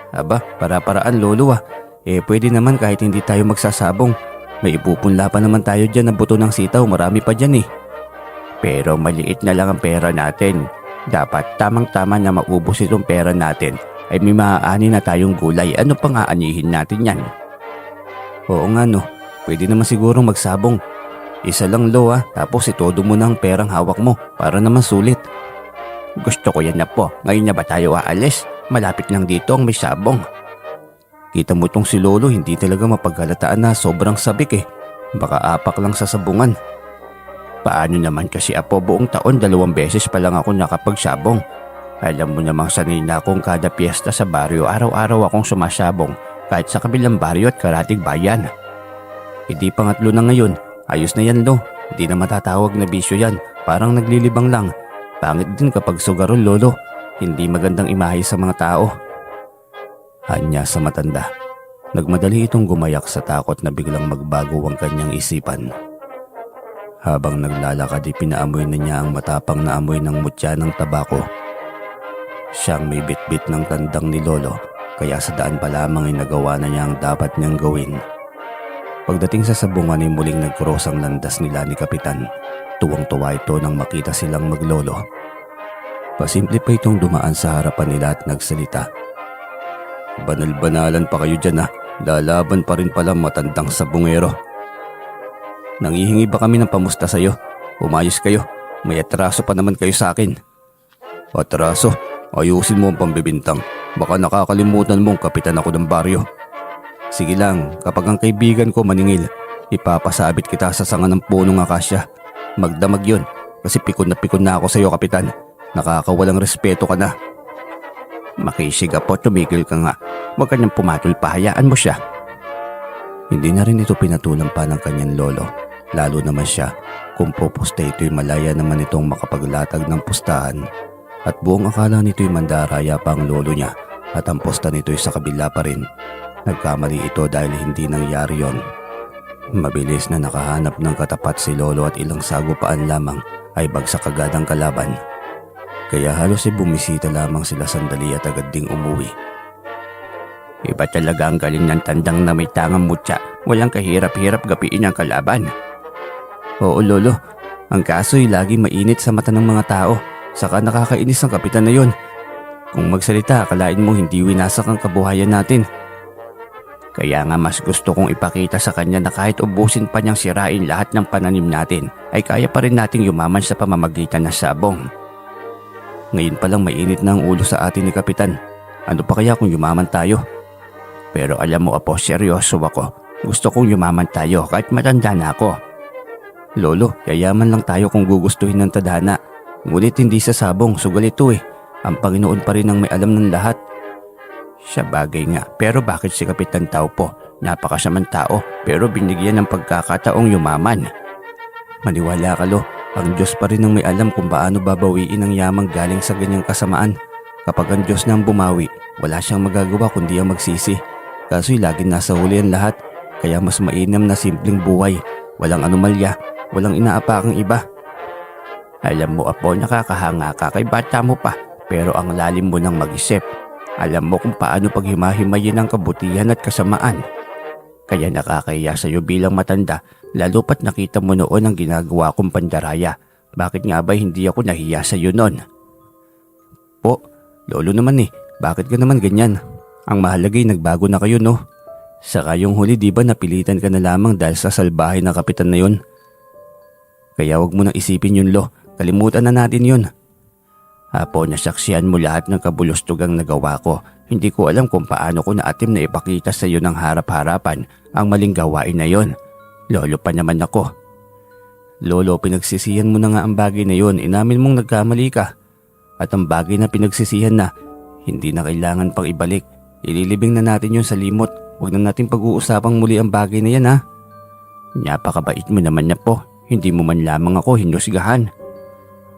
Aba, para-paraan, Lolo ah. Pwede naman kahit hindi tayo magsasabong. May ipupunla pa naman tayo dyan na buto ng sitaw, marami pa dyan eh. Pero maliit na lang ang pera natin. Dapat tamang-tama na maubos itong pera natin ay may maaani na tayong gulay. Ano pang aanihin natin yan? Oo nga no, pwede naman sigurong magsabong. Isa lang, Lo ah, tapos itodo mo na ang perang hawak mo para naman sulit. Gusto ko yan na po, ngayon na ba tayo aalis? Malapit lang dito ang may sabong. Kita mo tong si Lolo, hindi talaga mapaghalataan na sobrang sabik eh. Baka apak lang sa sabungan. Paano naman kasi, Apo, buong taon 2 beses pa lang ako nakapagsabong. Alam mo namang sanay na akong kada piyesta sa baryo, araw-araw akong sumasabong. Kahit sa kabilang baryo at karatig bayan. Hindi pangatlo na ngayon. Ayos na yan, Lo. Hindi na matatawag na bisyo yan. Parang naglilibang lang. Pangit din kapag sugarol, Lolo. Hindi magandang imahe sa mga tao. Anya sa matanda. Nagmadali itong gumayak sa takot na biglang magbago ang kanyang isipan. Habang naglalakad, pinaamoy na niya ang matapang na amoy ng mutya ng tabako. Siyang may bitbit ng tandang ni Lolo. Kaya sa daan pa lamang ay nagawa na niya ang dapat niyang gawin. Pagdating sa sabungan ay muling nag-cross ang landas nila ni Kapitan. Tuwang-tuwa ito nang makita silang maglolo. Pasimple pa itong dumaan sa harapan nila at nagsalita. Banal-banalan pa kayo dyan ah. Lalaban pa rin pala matandang sabungero. Nangihingi ba kami ng pamusta sa'yo? Umayos kayo. May atraso pa naman kayo sa akin. Atraso? Ayusin mo ang pambibintang. Baka nakakalimutan mong kapitan ako ng baryo. Sige lang, kapag ang kaibigan ko maningil, ipapasabit kita sa sanga ng punong akasya. Magdamag yun, kasi pikon na ako sa iyo, Kapitan. Nakakawalang respeto ka na. Makisig, Apo, tumigil ka nga. Huwag ka niyang pumatol pa, hayaan mo siya. Hindi na rin ito pinatulan pa ng kanyang lolo. Lalo naman siya, kung pupusta ito'y malaya naman itong makapaglatag ng pustahan. At buong akala nito'y mandaraya pa ang lolo niya at ang posta nito'y sa kabila pa rin. Nagkamali ito dahil hindi nangyari yon. Mabilis na nakahanap ng katapat si Lolo at ilang sagupaan lamang ay bagsak agad ang kalaban. Kaya halos ay bumisita lamang sila sandali at agad ding umuwi. Iba talaga ang galing ng tandang na may tangang mutya. Walang kahirap-hirap gapiin ang kalaban. Oo, Lolo. Ang kaso'y lagi mainit sa mata ng mga tao. Saka nakakainis ang kapitan na yon. Kung magsalita, akalain mo hindi winasak ang kabuhayan natin. Kaya nga mas gusto kong ipakita sa kanya na kahit ubusin pa niyang sirain lahat ng pananim natin, ay kaya pa rin nating yumaman sa pamamagitan ng sabong. Ngayon pa lang mainit na ang ulo sa atin ni Kapitan. Ano pa kaya kung yumaman tayo? Pero alam mo, Apo, seryoso ako. Gusto kong yumaman tayo kahit matanda na ako. Lolo, yayaman lang tayo kung gugustuhin ng tadhana. Ngunit hindi sa sabong, sugal ito eh. Ang Panginoon pa rin ang may alam ng lahat. Sa bagay nga, pero bakit si Kapitan Taupo? Napakasamang tao, pero binigyan ng pagkakataong yumaman. Maniwala ka, Lo. Ang Diyos pa rin ang may alam kung paano babawiin ang yamang galing sa ganyang kasamaan. Kapag ang Diyos na ang bumawi, wala siyang magagawa kundi ang magsisi. Kaso'y laging nasa huli ang lahat. Kaya mas mainam na simpleng buhay. Walang anomalya, walang inaapakang iba. Alam mo, Apo, nakakahanga ka, kay bata mo pa. Pero ang lalim mo ng mag-isip. Alam mo kung paano paghimahimayin ang kabutihan at kasamaan. Kaya nakakahiya sa'yo bilang matanda, lalo pat nakita mo noon ang ginagawa kong pandaraya. Bakit nga ba hindi ako nahiya sa'yo noon? Po, Lolo naman bakit ka naman ganyan? Ang mahalagay nagbago na kayo, no? Saka yung huli, di ba napilitan ka na lamang dahil sa salbahe ng kapitan na yun? Kaya wag mo nang isipin yun, Lo. Kalimutan na natin yun. Apo, nasaksihan mo lahat ng kabulustugang nagawa ko. Hindi ko alam kung paano ko naatim na ipakita sa iyo ng harap-harapan ang maling gawain na yon. Lolo pa naman ako. Lolo, pinagsisihan mo na nga ang bagay na yon. Inamin mong nagkamali ka. At ang bagay na pinagsisihan na, hindi na kailangan pang ibalik. Ililibing na natin yon sa limot. Huwag na natin pag-uusapang muli ang bagay na yan, ha? Napakabait mo naman na po. Hindi mo man lamang ako hinusgahan.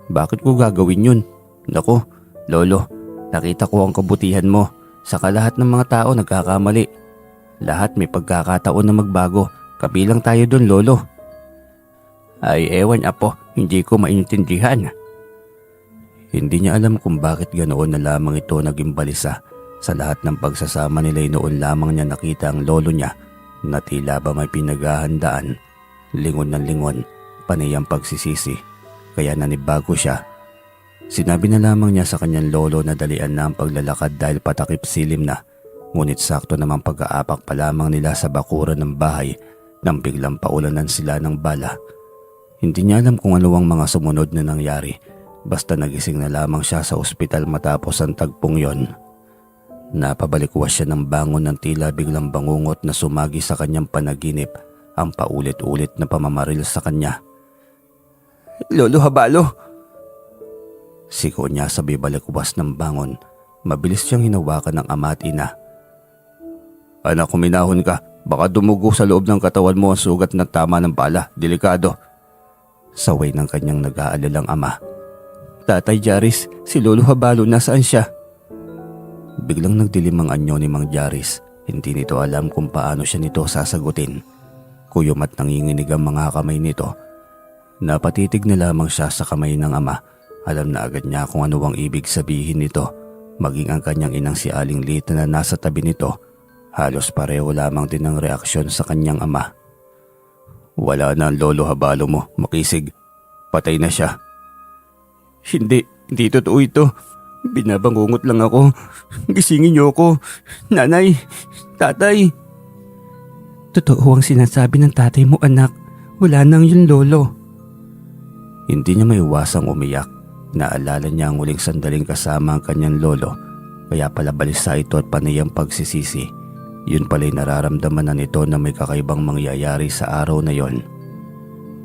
Bakit ko gagawin yun? Naku, Lolo, nakita ko ang kabutihan mo. Saka lahat ng mga tao nagkakamali. Lahat may pagkakataon na magbago. Kabilang tayo dun, Lolo. Ay ewan, Apo, hindi ko maintindihan. Hindi niya alam kung bakit ganoon na lamang ito naging balisa. Sa lahat ng pagsasama nila'y noon lamang niya nakita ang lolo niya na tila ba may pinaghahandaan. Lingon ng lingon, panay ang pagsisisi. Kaya nanibago siya. Sinabi na lamang niya sa kanyang lolo na dalian na ang paglalakad dahil patakip silim na. Ngunit sakto namang pag-aapak pa lamang nila sa bakuran ng bahay nang biglang paulanan sila ng bala. Hindi niya alam kung ano ang mga sumunod na nangyari. Basta nagising na lamang siya sa ospital matapos ang tagpong yon. Napabalikwas siya ng bangon ng tila biglang bangungot na sumagi sa kanyang panaginip ang paulit-ulit na pamamaril sa kanya. Lolo Habalo! Siko niya sa bibalikwas ng bangon. Mabilis siyang hinawakan ng ama at ina. Anak, kuminahon ka. Baka dumugo sa loob ng katawan mo ang sugat na tama ng bala. Delikado. Saway ng kanyang nag-aalalang ama. Tatay Jaris, si Lolo Habalo nasaan siya? Biglang nagdilim ang anyo ni Mang Jaris. Hindi nito alam kung paano siya nito sasagutin. Kuyom at nanginginig ang mga kamay nito. Napatitig na lamang siya sa kamay ng ama. Alam na agad niya kung ano ang ibig sabihin nito. Maging ang kanyang inang si Aling Lita na nasa tabi nito. Halos pareho lamang din ang reaksyon sa kanyang ama. Wala na ang Lolo Habalo mo, Makisig. Patay na siya. Hindi totoo ito. Binabangungot lang ako. Gisingin niyo ako. Nanay, tatay. Totoo ang sinasabi ng tatay mo, anak. Wala nang yun, Lolo. Hindi niya maiwasang umiyak. Naalala niya ang huling sandaling kasama ang kanyang lolo. Kaya pala balisa ito at panay ang pagsisisi. Yun pala'y nararamdaman na nito na may kakaibang mangyayari sa araw na yon.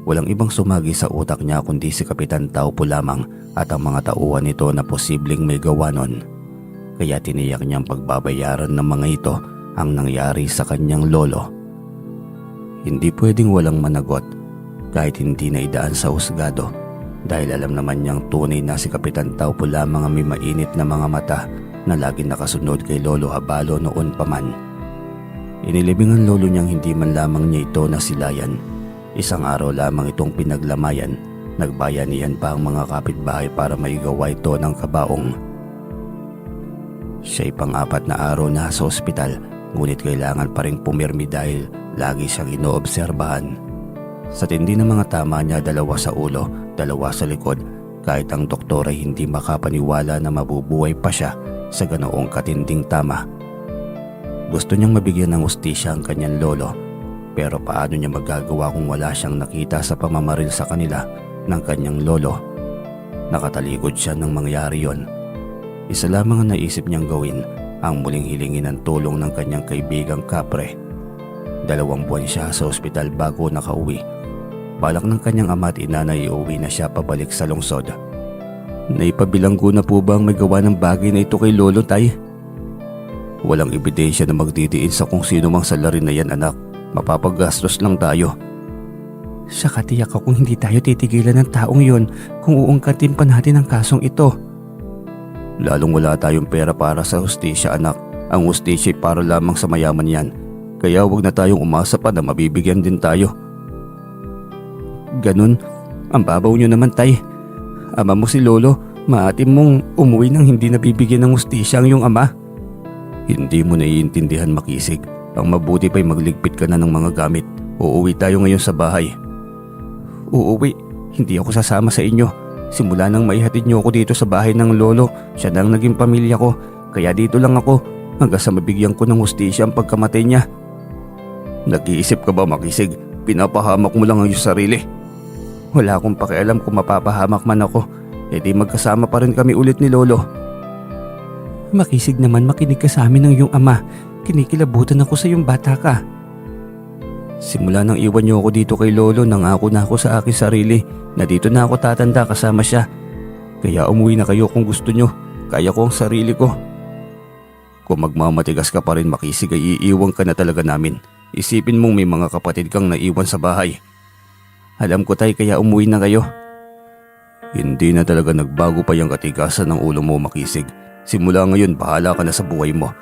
Walang ibang sumagi sa utak niya kundi si Kapitan Taupo lamang at ang mga tauhan nito na posibleng may gawa nun. Kaya tiniyak niyang pagbabayaran ng mga ito ang nangyari sa kanyang lolo. Hindi pwedeng walang managot kahit hindi na idaan sa husgado. Dahil alam naman niyang tunay na si Kapitan Taupo lamang ang may mainit na mga mata na laging nakasunod kay Lolo Habalo noon pa man. Inilibing ang lolo niyang hindi man lamang niya ito nasilayan. Isang araw lamang itong pinaglamayan. Nagbayanihan pa ang mga kapitbahay para maigawa ito ng kabaong. Siya'y pang-apat na araw na sa ospital, ngunit kailangan pa rin pumirmi dahil lagi siyang inoobserbahan. Sa tindi ng mga tama niya, 2 sa ulo, 2 sa likod, kahit ang doktor ay hindi makapaniwala na mabubuhay pa siya sa ganoong katinding tama. Gusto niyang mabigyan ng hustisya ang kanyang lolo, pero paano niya magagawa kung wala siyang nakita sa pamamaril sa kanila ng kanyang lolo? Nakatalikod siya nang mangyari yon. Isa lamang ang naisip niyang gawin, ang muling hilingin ng tulong ng kanyang kaibigang kapre. 2 buwan siya sa ospital bago nakauwi. Balak ng kanyang ama at ina na iuwi na siya pabalik sa lungsod. Naipabilanggo na po ba ang may gawa ng bagay na ito kay Lolo, tay? Walang ebidensya na magdidiin sa kung sino mang salarin na yan, anak. Mapapagastos lang tayo. Saka tiyak akong hindi tayo titigilan ng taong yon kung uungkatin pa natin ang kasong ito. Lalong wala tayong pera para sa hustisya, anak. Ang hustisya ay para lamang sa mayaman yan. Kaya huwag na tayong umasa pa na mabibigyan din tayo. Ganun, ang babaw nyo naman, tay. Ama mo si Lolo, maatim mong umuwi nang hindi nabibigyan ng hustisya ang iyong ama. Hindi mo naiintindihan, Makisig. Ang mabuti pa'y magligpit ka na ng mga gamit. Uuwi tayo ngayon sa bahay. Uuwi, hindi ako sasama sa inyo. Simula nang maihatid niyo ako dito sa bahay ng lolo, siya na ang naging pamilya ko. Kaya dito lang ako hanggang sa mabigyan ko ng hustisya ang pagkamatay niya. Nag-iisip ka ba, Makisig? Pinapahamak mo lang ang iyong sarili. Wala akong pakialam kung mapapahamak man ako. E di magkasama pa rin kami ulit ni Lolo. Makisig naman, makinig ka sa amin ng iyong ama. Kinikilabutan ako sa iyong bata ka. Simula nang iwan niyo ako dito kay Lolo, nangako na ako sa aking sarili na dito na ako tatanda kasama siya. Kaya umuwi na kayo kung gusto niyo. Kaya ko ang sarili ko. Kung magmamatigas ka pa rin, Makisig, ay iiwan ka na talaga namin. Isipin mong may mga kapatid kang naiwan sa bahay. Alam ko, tay, kaya umuwi na kayo. Hindi na talaga nagbago pa yung katigasan ng ulo mo, Makisig. Simula ngayon, bahala ka na sa buhay mo.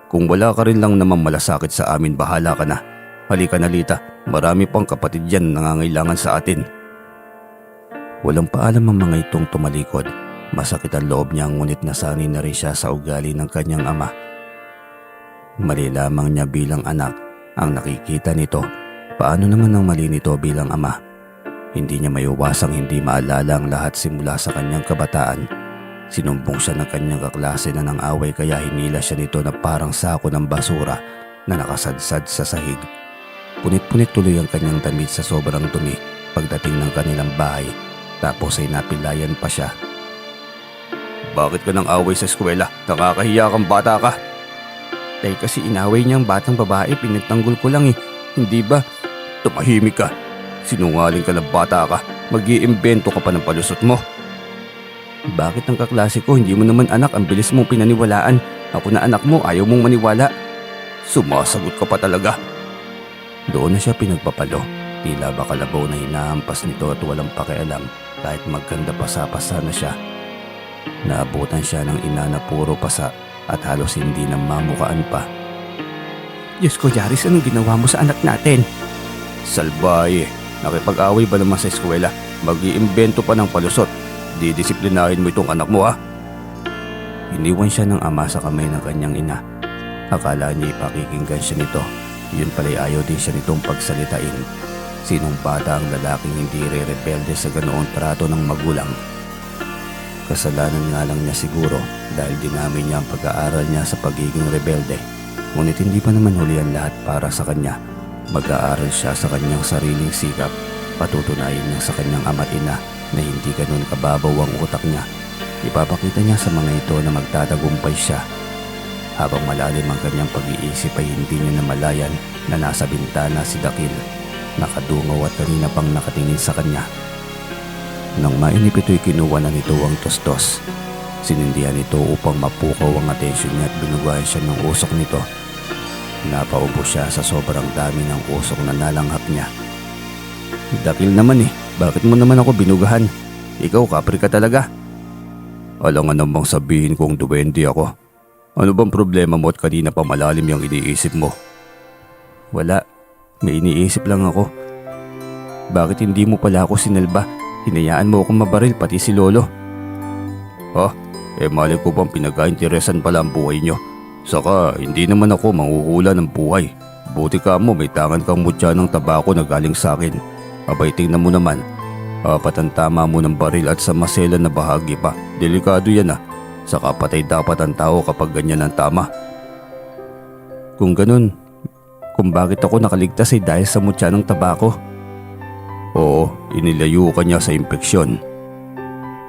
Kung wala ka rin lang naman malasakit sa amin, bahala ka na. Halika na, Lita. Marami pang kapatid yan nangangailangan sa atin. Walang paalam ang mga itong tumalikod. Masakit ang loob niya, ngunit nasanay na rin siya sa ugali ng kanyang ama. Mali lamang niya bilang anak ang nakikita nito. Paano naman ang mali nito bilang ama? Hindi niya maiwasang hindi maalala ang lahat simula sa kanyang kabataan. Sinumbong siya ng kanyang kaklase na ng away, kaya hinila siya nito na parang sako ng basura na nakasadsad sa sahig. Punit-punit tuloy ang kanyang damit sa sobrang dumi pagdating ng kanilang bahay, tapos ay napilayan pa siya. Bakit ka nang away sa eskwela? Nakakahiya kang bata ka. Dahil kasi inaway niyang batang babae, pinatanggol ko lang eh. Hindi ba? Tumahimik ka. Sinungaling ka ng bata ka. Mag-iimbento ka pa ng palusot mo. Bakit ang kaklase ko, hindi mo naman anak, ang bilis mong pinaniwalaan. Ako na anak mo, ayaw mong maniwala. Sumasagot ka pa talaga. Doon na siya pinagpapalo. Tila ba kalabaw na hinahampas nito at walang pakialam kahit magkanda pasa-pasa na siya. Naabutan siya ng ina na puro pasa at halos hindi na mamukaan pa. Diyos ko, Jaris, anong ginawa mo sa anak natin? Salbahe, nakipag-away ba naman sa eskwela? Mag-iimbento pa ng palusot. Didisiplinahin mo itong anak mo, ha? Iniwan siya ng ama sa kamay ng kanyang ina. Akala niya ipakikinggan siya nito. Yun pala'y ayaw din siya nitong pagsalitain. Sinong bata ang lalaking hindi re-rebelde sa ganoong trato ng magulang? Kasalanan nga lang niya siguro dahil dinami niya ang pag-aaral niya sa pagiging rebelde. Ngunit hindi pa naman huli ang lahat para sa kanya. Mag-aaral siya sa kanyang sariling sikap. Patutunayan niya sa kanyang ama't ina na hindi ganun kababaw ang utak niya. Ipapakita niya sa mga ito na magtatagumpay siya. Habang malalim ang kanyang pag-iisip ay hindi niya namalayan na nasa bintana si Dakil. Nakadungaw at kanina pang nakatingin sa kanya. Nang mainip ito'y kinuha na nito ang tostos. Sinindihan ito upang mapukaw ang atensyon niya at binugayan siya ng usok nito. Napaubo siya sa sobrang dami ng usok na nalanghap niya. Dakil naman eh, bakit mo naman ako binugahan? Ikaw kapre ka talaga. Alangan namang sabihin kong duwende ako. Ano bang problema mo at kanina pa malalim yung iniisip mo? Wala, may iniisip lang ako. Bakit hindi mo pala ako sinalba? Hinayaan mo akong mabaril pati si Lolo. Mali ko bang pinag-interesan pala ang buhay nyo? Saka hindi naman ako manghuhula ng buhay. Buti ka mo may tangan kang mutya ng tabako na galing sa akin. Abay tingnan mo naman. Apat ang tama mo ng baril at sa maselan na bahagi pa. Delikado yan ah. Saka patay dapat ang tao kapag ganyan ang tama. Kung ganun, kung bakit ako nakaligtas ay dahil sa mutya ng tabako. Oo, inilayo ka niya sa impeksyon.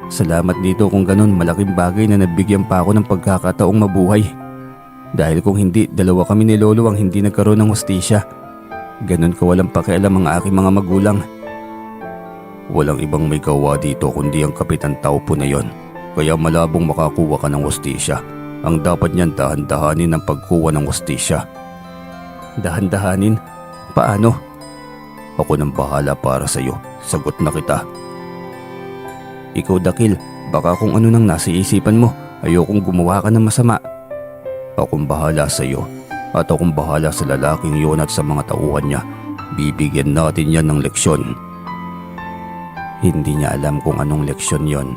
Salamat dito kung ganun, malaking bagay na nabigyan pa ako ng pagkakataong mabuhay. Dahil kung hindi, dalawa kami ni Lolo ang hindi nagkaroon ng hustisya. Ganun kawalang pakialam ang aking mga magulang. Walang ibang may gawa dito kundi ang Kapitan Taupo na yon. Kaya malabong makakuha ka ng hustisya. Ang dapat niyan dahan-dahanin ang pagkuha ng hustisya. Dahan-dahanin? Paano? Ako nang bahala para sa'yo. Sagot na kita. Ikaw Dakil, baka kung ano nang nasa isipan mo, ayokong gumawa ka ng masama. Akong bahala sa'yo at akong bahala sa lalaking yun at sa mga tauhan niya. Bibigyan natin yan ng leksyon. Hindi niya alam kung anong leksyon yon.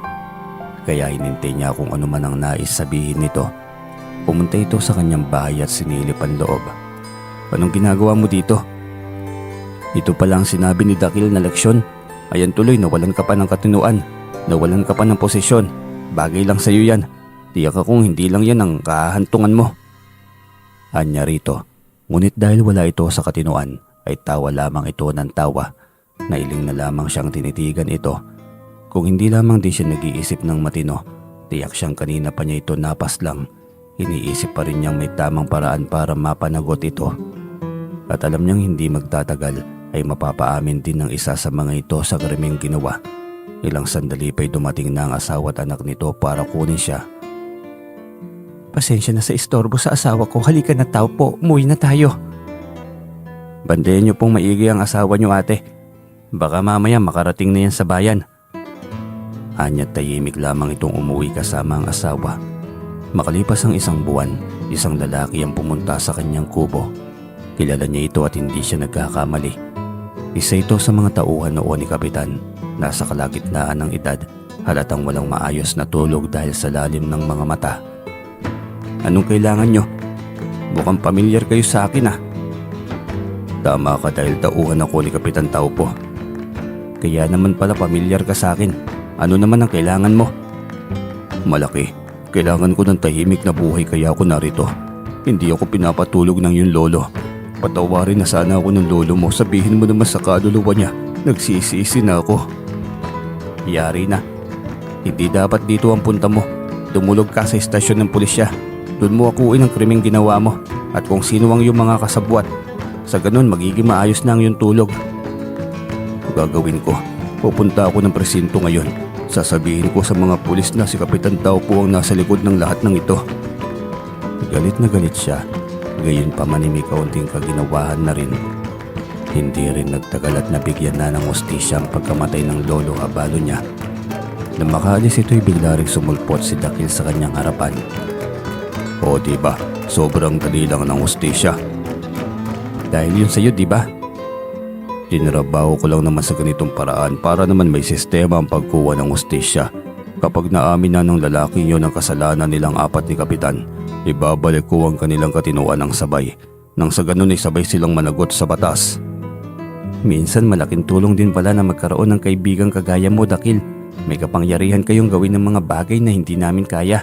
Kaya hinintay niya kung ano man ang nais sabihin nito. Pumunta ito sa kanyang bahay at sinilip ang loob. Anong ginagawa mo dito? Ito pala ang sinabi ni Dakil na leksyon. Ayan tuloy, nawalan ka pa ng katinuan. Nawalan ka pa ng posisyon. Bagay lang sa'yo yan. Tiyak akong hindi lang yan ang kahantungan mo. Anya rito. Ngunit dahil wala ito sa katinuan, ay tawa lamang ito ng tawa. Nailing na lamang siyang tinitigan ito. Kung hindi lamang di siya nag-iisip ng matino, tiyak siyang kanina pa niya ito napas lang. Iniisip pa rin niyang may tamang paraan para mapanagot ito. At alam niyang hindi magtatagal ay mapapaamin din ng isa sa mga ito sa krimeng ginawa. Ilang sandali pa'y dumating na ang asawa at anak nito para kunin siya. Pasensya na sa istorbo sa asawa ko. Halika na tao po. Umuwi na tayo. Bandayan niyo pong maigi ang asawa niyo ate. Baka mamaya makarating na yan sa bayan. Anya't tahimik lamang itong umuwi kasama ang asawa. Makalipas ang isang buwan, isang lalaki ang pumunta sa kanyang kubo. Kilala niya ito at hindi siya nagkakamali. Isa ito sa mga tauhan noon ni Kapitan. Nasa kalagitnaan ng edad, halatang walang maayos na tulog dahil sa lalim ng mga mata. Anong kailangan nyo? Mukhang pamilyar kayo sa akin ah. Tama ka dahil tauhan ako ni Kapitan Taupo. Kaya naman pala pamilyar ka sa akin. Ano naman ang kailangan mo? Malaki. Kailangan ko ng tahimik na buhay kaya ako narito. Hindi ako pinapatulog ng iyong lolo. Patawarin na sana ako ng lolo mo. Sabihin mo naman sa kaluluwa niya. Nagsisisi na ako. Yari na. Hindi dapat dito ang punta mo. Dumulog ka sa istasyon ng pulisya. Doon mo akuin ang krimeng ginawa mo at kung sino ang iyong mga kasabwat. Sa ganun magiging maayos na ang iyong tulog. Gagawin ko. Pupunta ako ng presinto ngayon. Sasabihin ko sa mga pulis na si Kapitan Taupo ang nasa likod ng lahat ng ito. Galit na galit siya. Gayon pa man may kaunting kaginawahan na rin. Hindi rin nagtagal at nabigyan na ng hustisya ang pagkamatay ng lolo abalo niya. Nang makaalis ito'y bigla rin sumulpot si Dakil sa kanyang harapan. O diba, sobrang dali lang ng hustisya. Dahil yun sa'yo diba? Dinrabaho ko lang naman sa ganitong paraan para naman may sistema ang pagkuha ng hustisya. Kapag naamin na ng lalaki yun ang kasalanan nilang apat ni Kapitan, ibabalik ko ang kanilang katinuan ng sabay. Nang sa ganun ay sabay silang managot sa batas. Minsan malaking tulong din pala na magkaroon ng kaibigang kagaya mo Dakil. May kapangyarihan kayong gawin ng mga bagay na hindi namin kaya.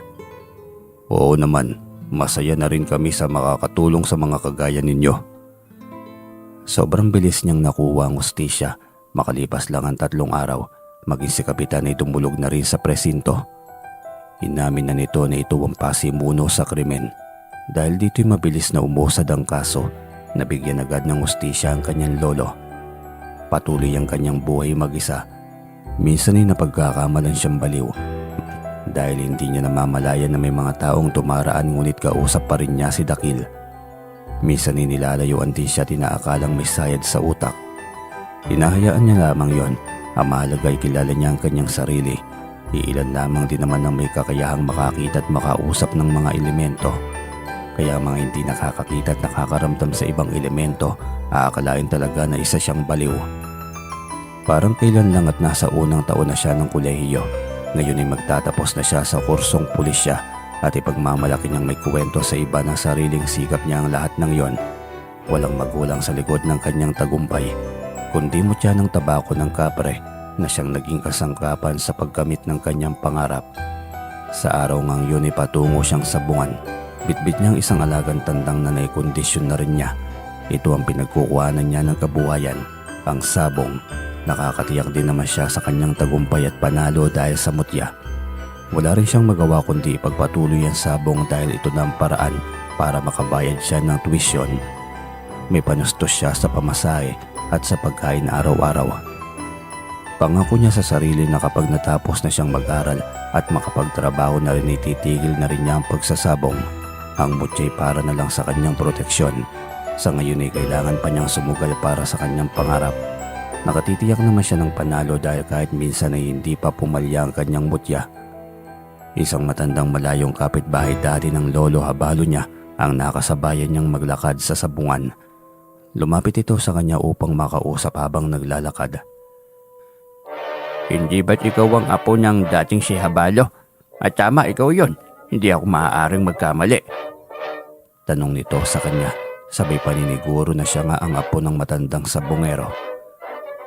Oo naman, masaya na rin kami sa makakatulong sa mga kagaya ninyo. Sobrang bilis niyang nakuha ang hustisya. Makalipas lang ang 3 araw, maging si Kapitan ay tumulog na rin sa presinto. Inamin na nito na ito ang pasimuno sa krimen. Dahil dito'y mabilis na umusad ang kaso, nabigyan agad ng hustisya ang kanyang lolo. Patuloy ang kanyang buhay mag-isa. Minsan ay napagkakamalan siyang baliw. Dahil hindi niya namamalayan na may mga taong tumaraan ngunit kausap pa rin niya si Dakil. Minsan ay nilalayuan din siya tinaakalang may sayad sa utak. Hinahayaan niya lamang yon. Ang mahalaga ay kilala niya ang kanyang sarili. Iilan lamang din naman ang may kakayahang makakita at makausap ng mga elemento. Kaya mga hindi nakakakita at nakakaramdam sa ibang elemento, aakalain talaga na isa siyang baliw. Parang kailan lang at nasa unang taon na siya ng kolehiyo. Ngayon ay magtatapos na siya sa kursong pulisya at ipagmamalaki niyang may kwento sa iba na sariling sikap niya ang lahat ng yon. Walang magulang sa likod ng kanyang tagumpay, kundi mutya ng tabako ng kapre na siyang naging kasangkapan sa pagkamit ng kanyang pangarap. Sa araw ngang yun ay patungo siyang sabungan. Bitbit niyang isang alagang tandang na naikondisyon na rin niya. Ito ang pinagkukuhanan niya ng kabuhayan, ang sabong. Nakakatiyak din naman siya sa kanyang tagumpay at panalo dahil sa mutya. Wala rin siyang magawa kundi ipagpatuloy ang sabong dahil ito na ang paraan para makabayad siya ng tuition. May panustos siya sa pamasahe at sa pagkain araw-araw. Pangako niya sa sarili na kapag natapos na siyang mag-aral at makapagtrabaho na rin ititigil na rin niya ang pagsasabong. Ang mutya'y para na lang sa kanyang proteksyon. Sa ngayon ay kailangan pa niyang sumugal para sa kanyang pangarap. Nakatitiyak naman siya ng panalo dahil kahit minsan ay hindi pa pumalya ang kanyang mutya. Isang matandang malayong kapitbahay dati ng lolo habalo niya ang nakasabayan niyang maglakad sa sabungan. Lumapit ito sa kanya upang makausap habang naglalakad. Hindi ba't ikaw ang apo ng dating si Habalo? At tama, ikaw yon. Hindi ako maaaring magkamali. Tanong nito sa kanya, sabay paniniguro na siya nga ang apo ng matandang sabungero.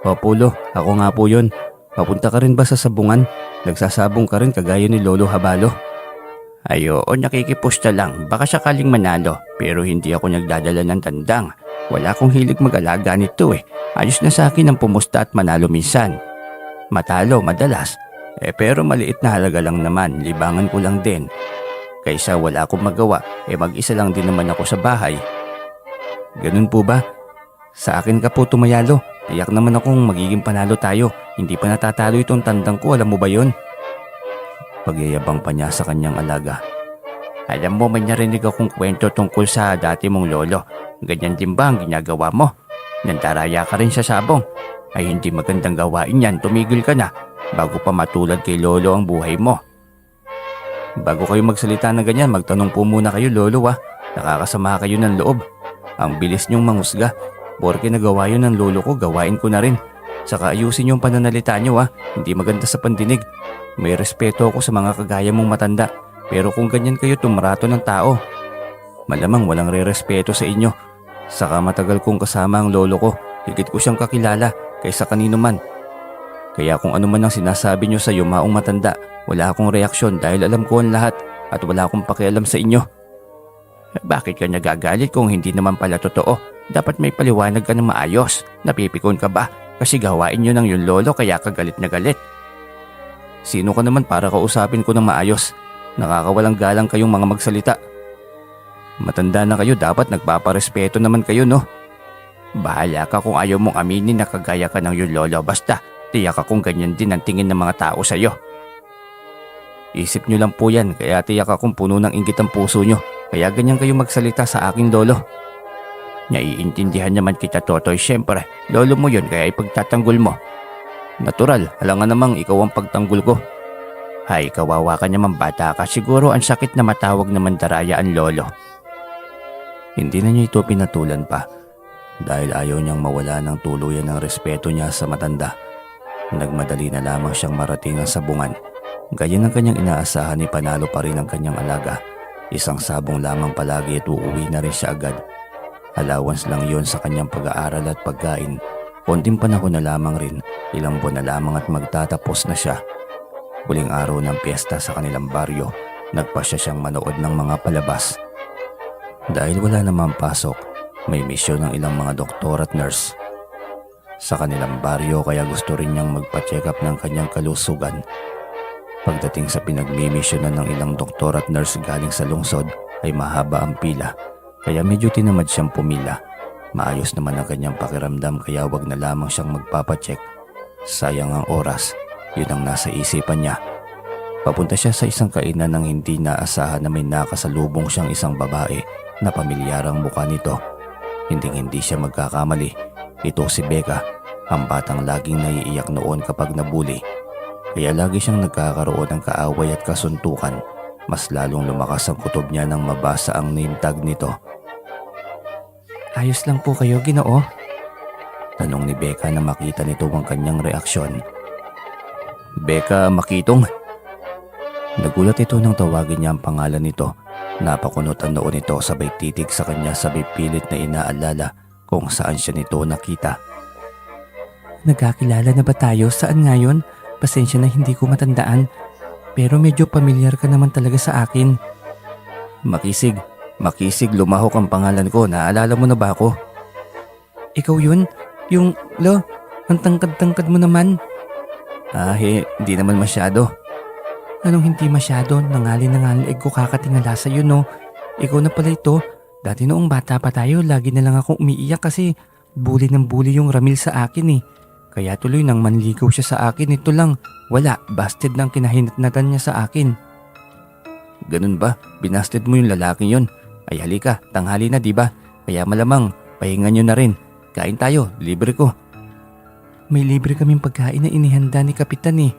Opo, Lo, ako nga po yun. Papunta ka rin ba sa sabungan? Nagsasabong ka rin kagaya ni Lolo Habalo? Ay oo, nakikipusta lang. Baka sakaling manalo. Pero hindi ako nagdadala ng tandang. Wala akong hilig mag-alaga nito eh. Ayos na sa akin ang pumusta at manalo minsan. Matalo, madalas. Pero maliit na halaga lang naman. Libangan ko lang din. Kaysa wala akong magawa, mag-isa lang din naman ako sa bahay. Ganun po ba? Sa akin ka po tumayalo. Tiyak naman akong magiging panalo tayo. Hindi pa natatalo itong tandang ko, alam mo ba yon? Pagyayabang pa niya sa kanyang alaga. Alam mo, may narinig akong kwento tungkol sa dati mong lolo. Ganyan din ba ang ginagawa mo? Nandaraya ka rin sa sabong. Ay hindi magandang gawain yan, tumigil ka na. Bago pa matulad kay lolo ang buhay mo. Bago kayo magsalita ng ganyan, magtanong po muna kayo lolo Nakakasama kayo ng loob. Ang bilis niyong manghusga. Porke nagawa yun ng lolo ko, gawain ko na rin. Saka ayusin yung pananalita niyo Hindi maganda sa pandinig. May respeto ako sa mga kagaya mong matanda. Pero kung ganyan kayo tumrato ng tao, malamang walang re-respeto sa inyo. Saka matagal kong kasama ang lolo ko. Higit ko siyang kakilala kaysa kanino man. Kaya kung ano man ang sinasabi niyo sa yumaong matanda, wala akong reaksyon dahil alam ko ang lahat at wala akong pakialam sa inyo. Bakit ka nagagalit kung hindi naman pala totoo? Dapat may paliwanag ka ng maayos. Napipikon ka ba? Kasi gawain nyo ng yung lolo kaya ka galit na galit. Sino ka naman para kausapin ko ng maayos? Nakakawalang galang kayong mga magsalita. Matanda na kayo, dapat nagpaparespeto naman kayo, no? Bahala ka kung ayaw mong aminin na kagaya ka ng yung lolo. Basta, tiyak akong ganyan din ang tingin ng mga tao sa'yo. Isip nyo lang po yan, kaya tiyak akong puno ng inggit ang puso nyo. Kaya ganyan kayo magsalita sa aking lolo. Naiintindihan naman kita, Totoy. Siyempre, lolo mo yun kaya ipagtatanggol mo. Natural, alangan namang ikaw ang pagtanggol ko. Hay, kawawa ka naman bata ka. Siguro ang sakit na matawag na mandaraya ang lolo. Hindi na niya ito pinatulan pa dahil ayaw niyang mawala ng tuluyan ng respeto niya sa matanda. Nagmadali na lamang siyang marating ang sabungan. Gaya ng kanyang inaasahan ni panalo pa rin ang kanyang alaga. Isang sabong lamang palagi at uuwi na rin siya agad. Allowance lang yon sa kanyang pag-aaral at pagkain. Konting panahon na lamang rin, ilang buwan na lamang at magtatapos na siya. Huling araw ng piyesta sa kanilang baryo, nagpasya siyang manood ng mga palabas. Dahil wala namang pasok, may misyon ng ilang mga doktor at nurse sa kanilang baryo kaya gusto rin niyang magpa-check up ng kanyang kalusugan. Pagdating sa pinagmimisyonan ng ilang doktor at nurse galing sa lungsod ay mahaba ang pila. Kaya medyo tinamad siyang pumila. Maayos naman ang kanyang pakiramdam kaya wag na lamang siyang magpapacheck. Sayang ang oras, yun ang nasa isipan niya. Papunta siya sa isang kainan nang hindi naasahan na may nakasalubong siyang isang babae na pamilyar ang mukha nito. Hindi siya magkakamali. Ito si Becca, ang batang laging naiiyak noon kapag nabuli. Kaya lagi siyang nagkakaroon ng kaaway at kasuntukan. Mas lalong lumakas ang kutob niya nang mabasa ang name tag nito. Ayos lang po kayo, Ginoo? Tanong ni Becca na makita nito ang kanyang reaksyon. Becca Makitong? Nagulat ito nang tawagin niya ang pangalan nito. Napakunot ang noo nito sabay titig sa kanya sabay pilit na inaalala kung saan siya nito nakita. Nagkakilala na ba tayo? Saan ngayon? Pasensya na hindi ko matandaan. Pero medyo pamilyar ka naman talaga sa akin. Makisig, lumahok ang pangalan ko. Naalala mo na ba ako? Ikaw yun? Yung, ang tangkad-tangkad mo naman. Hindi naman masyado. Anong hindi masyado? Nangali-nangali ko kakatingala sa'yo, no? Ikaw na pala ito. Dati noong bata pa tayo, lagi na lang akong umiiyak kasi bully ng bully yung Ramil sa akin eh. Kaya tuloy nang manligaw siya sa akin, ito lang. Wala, busted ng kinahinatnatan niya sa akin. Ganun ba? Binasted mo yung lalaking yon? Ay halika, tanghali na diba? Kaya malamang, pahinga nyo na rin. Kain tayo, libre ko. May libre kaming pagkain na inihanda ni Kapitan eh.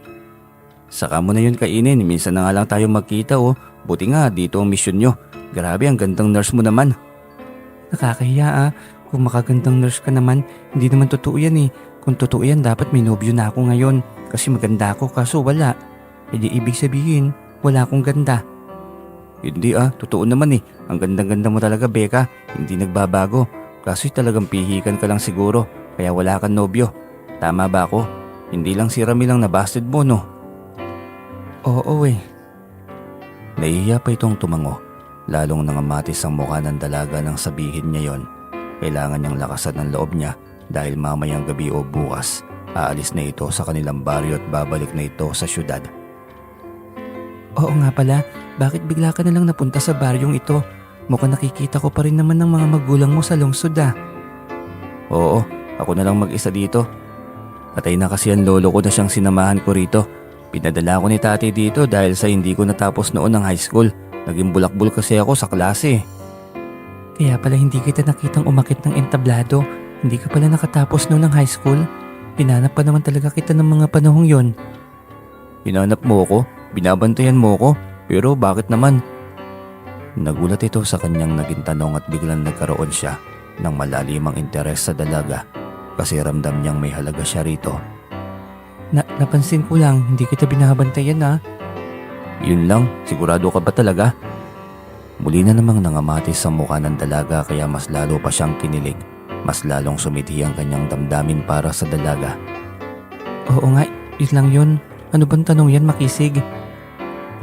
Saka mo na yun kainin, minsan na nga lang tayo magkita oh. Buti nga dito ang misyon nyo. Grabe, ang gandang nurse mo naman. Nakakahiya ah. Kung makagandang nurse ka naman, hindi naman totoo yan eh. Kung totoo yan, dapat may nobyo na ako ngayon. Kasi maganda ako kaso wala. E di ibig sabihin, wala akong ganda. Hindi totoo naman eh. Ang gandang-ganda mo talaga, Becca. Hindi nagbabago. Kaso'y talagang pihikan ka lang siguro. Kaya wala kang nobyo. Tama ba ako? Hindi lang si Rami lang nabasted mo, no? Oo eh. Nahihiya pa itong tumango. Lalong nangamatis ang mukha ng dalaga nang sabihin niya yon. Kailangan niyang lakasan ng loob niya dahil mamayang gabi o bukas, aalis na ito sa kanilang baryo at babalik na ito sa syudad. Oo nga pala, bakit bigla ka na lang napunta sa baryong ito? Mukhang nakikita ko pa rin naman ng mga magulang mo sa lungsod ah. Oo, ako na lang mag-isa dito. Patay na kasi ang lolo ko na siyang sinamahan ko rito. Pinadala ko ni tati dito dahil sa hindi ko natapos noon ng high school. Naging bulakbul kasi ako sa klase. Kaya pala hindi kita nakitang umakit ng entablado. Hindi ka pala nakatapos noon ng high school. Hinanap pa naman talaga kita ng mga panahong yon. Hinanap mo ko? Binabantayan mo ko? Pero bakit naman? Nagulat ito sa kanyang naging tanong at biglang nagkaroon siya ng malalimang interes sa dalaga kasi ramdam niyang may halaga siya rito. Napansin ko lang, hindi kita binabantayan ah. Yun lang, sigurado ka ba talaga? Muli na namang nangamatis sa mukha ng dalaga kaya mas lalo pa siyang kinilig. Mas lalong sumidhi ang kanyang damdamin para sa dalaga. Oo nga, yun lang yun. Ano bang tanong yan, makisig?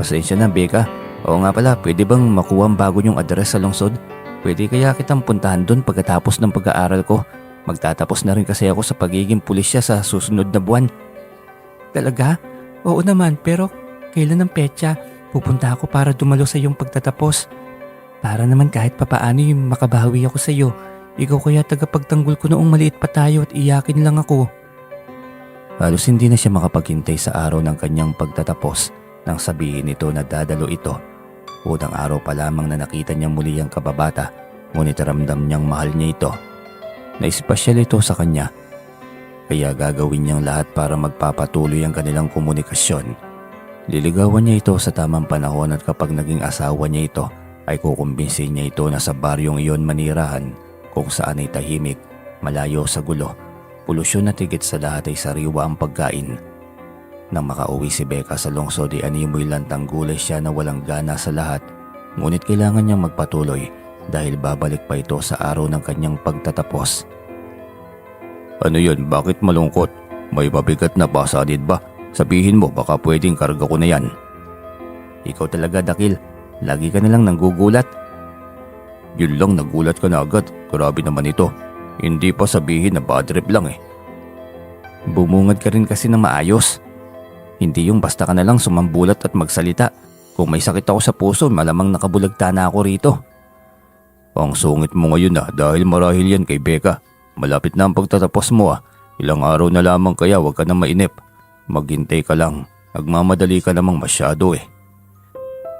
Pasensya na, Becca. Oo nga pala, pwede bang makuha ang bago niyong address sa lungsod? Pwede kaya kitang puntahan doon pagkatapos ng pag-aaral ko? Magtatapos na rin kasi ako sa pagiging pulisya sa susunod na buwan. Talaga? Oo naman, pero kailan ang petsa? Pupunta ako para dumalo sa iyong pagtatapos. Para naman kahit papaano yung makabawi ako sa iyo. Ikaw kaya tagapagtanggol ko noong maliit pa tayo at iyakin lang ako. Halos hindi na siya makapaghintay sa araw ng kanyang pagtatapos nang sabihin nito na dadalo ito. Unang araw pa lamang na nakita niya muli ang kababata, ngunit ramdam niyang mahal niya ito. Naispasyal ito sa kanya, kaya gagawin niyang lahat para magpapatuloy ang kanilang komunikasyon. Liligawan niya ito sa tamang panahon at kapag naging asawa niya ito, ay kukumbinsin niya ito na sa baryong iyon manirahan kung saan ay tahimik, malayo sa gulo, polusyon at higit sa lahat ay sariwa ang pagkain. Nang makauwi si Becca sa lungsod ay animoy lantang gulay siya na walang gana sa lahat, ngunit kailangan niyang magpatuloy dahil babalik pa ito sa araw ng kanyang pagtatapos. Ano yun? Bakit malungkot? May mabigat na pasadid ba? Sabihin mo baka pwedeng karga ko na yan. Ikaw talaga, Dakil. Lagi ka nalang nanggugulat. Yun lang, nagulat ka na agad. Grabe naman ito. Hindi pa sabihin na bad trip lang eh. Bumungad ka rin kasi na maayos. Hindi yung basta ka nalang sumambulat at magsalita. Kung may sakit ako sa puso, malamang nakabulagta na ako rito. Ang sungit mo ngayon dahil marahil yan kay Becca. Malapit na ang pagtatapos mo Ilang araw na lamang kaya wag ka na mainip. Maghintay ka lang. Nagmamadali ka namang masyado eh.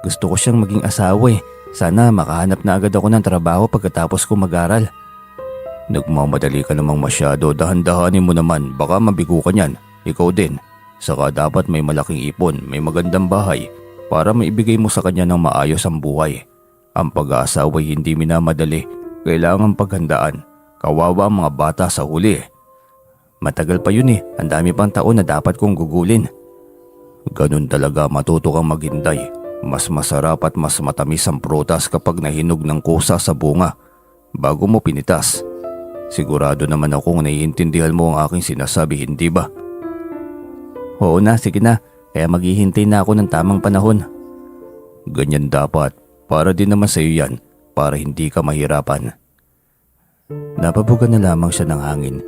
Gusto ko siyang maging asawa eh. Sana makahanap na agad ako ng trabaho pagkatapos ko mag-aral. Nagmamadali ka namang masyado. Dahan-dahanin mo naman. Baka mabigo ka niyan. Ikaw din. Saka dapat may malaking ipon, may magandang bahay para maibigay mo sa kanya ng maayos ang buhay. Ang pag-aasawa ay hindi minamadali. Kailangan paghandaan. Kawawa ang mga bata sa huli. Matagal pa yun eh. Ang dami pang taon na dapat kong gugulin. Ganun talaga, matuto kang maghintay. Mas masarap at mas matamis ang prutas kapag nahinog ng kusa sa bunga bago mo pinitas. Sigurado naman akong naiintindihan mo ang aking sinasabi, hindi ba? Oo na, sige na. Kaya maghihintay na ako ng tamang panahon. Ganyan dapat. Para din naman sa iyo yan. Para hindi ka mahirapan. Napabugan na lamang siya ng hangin.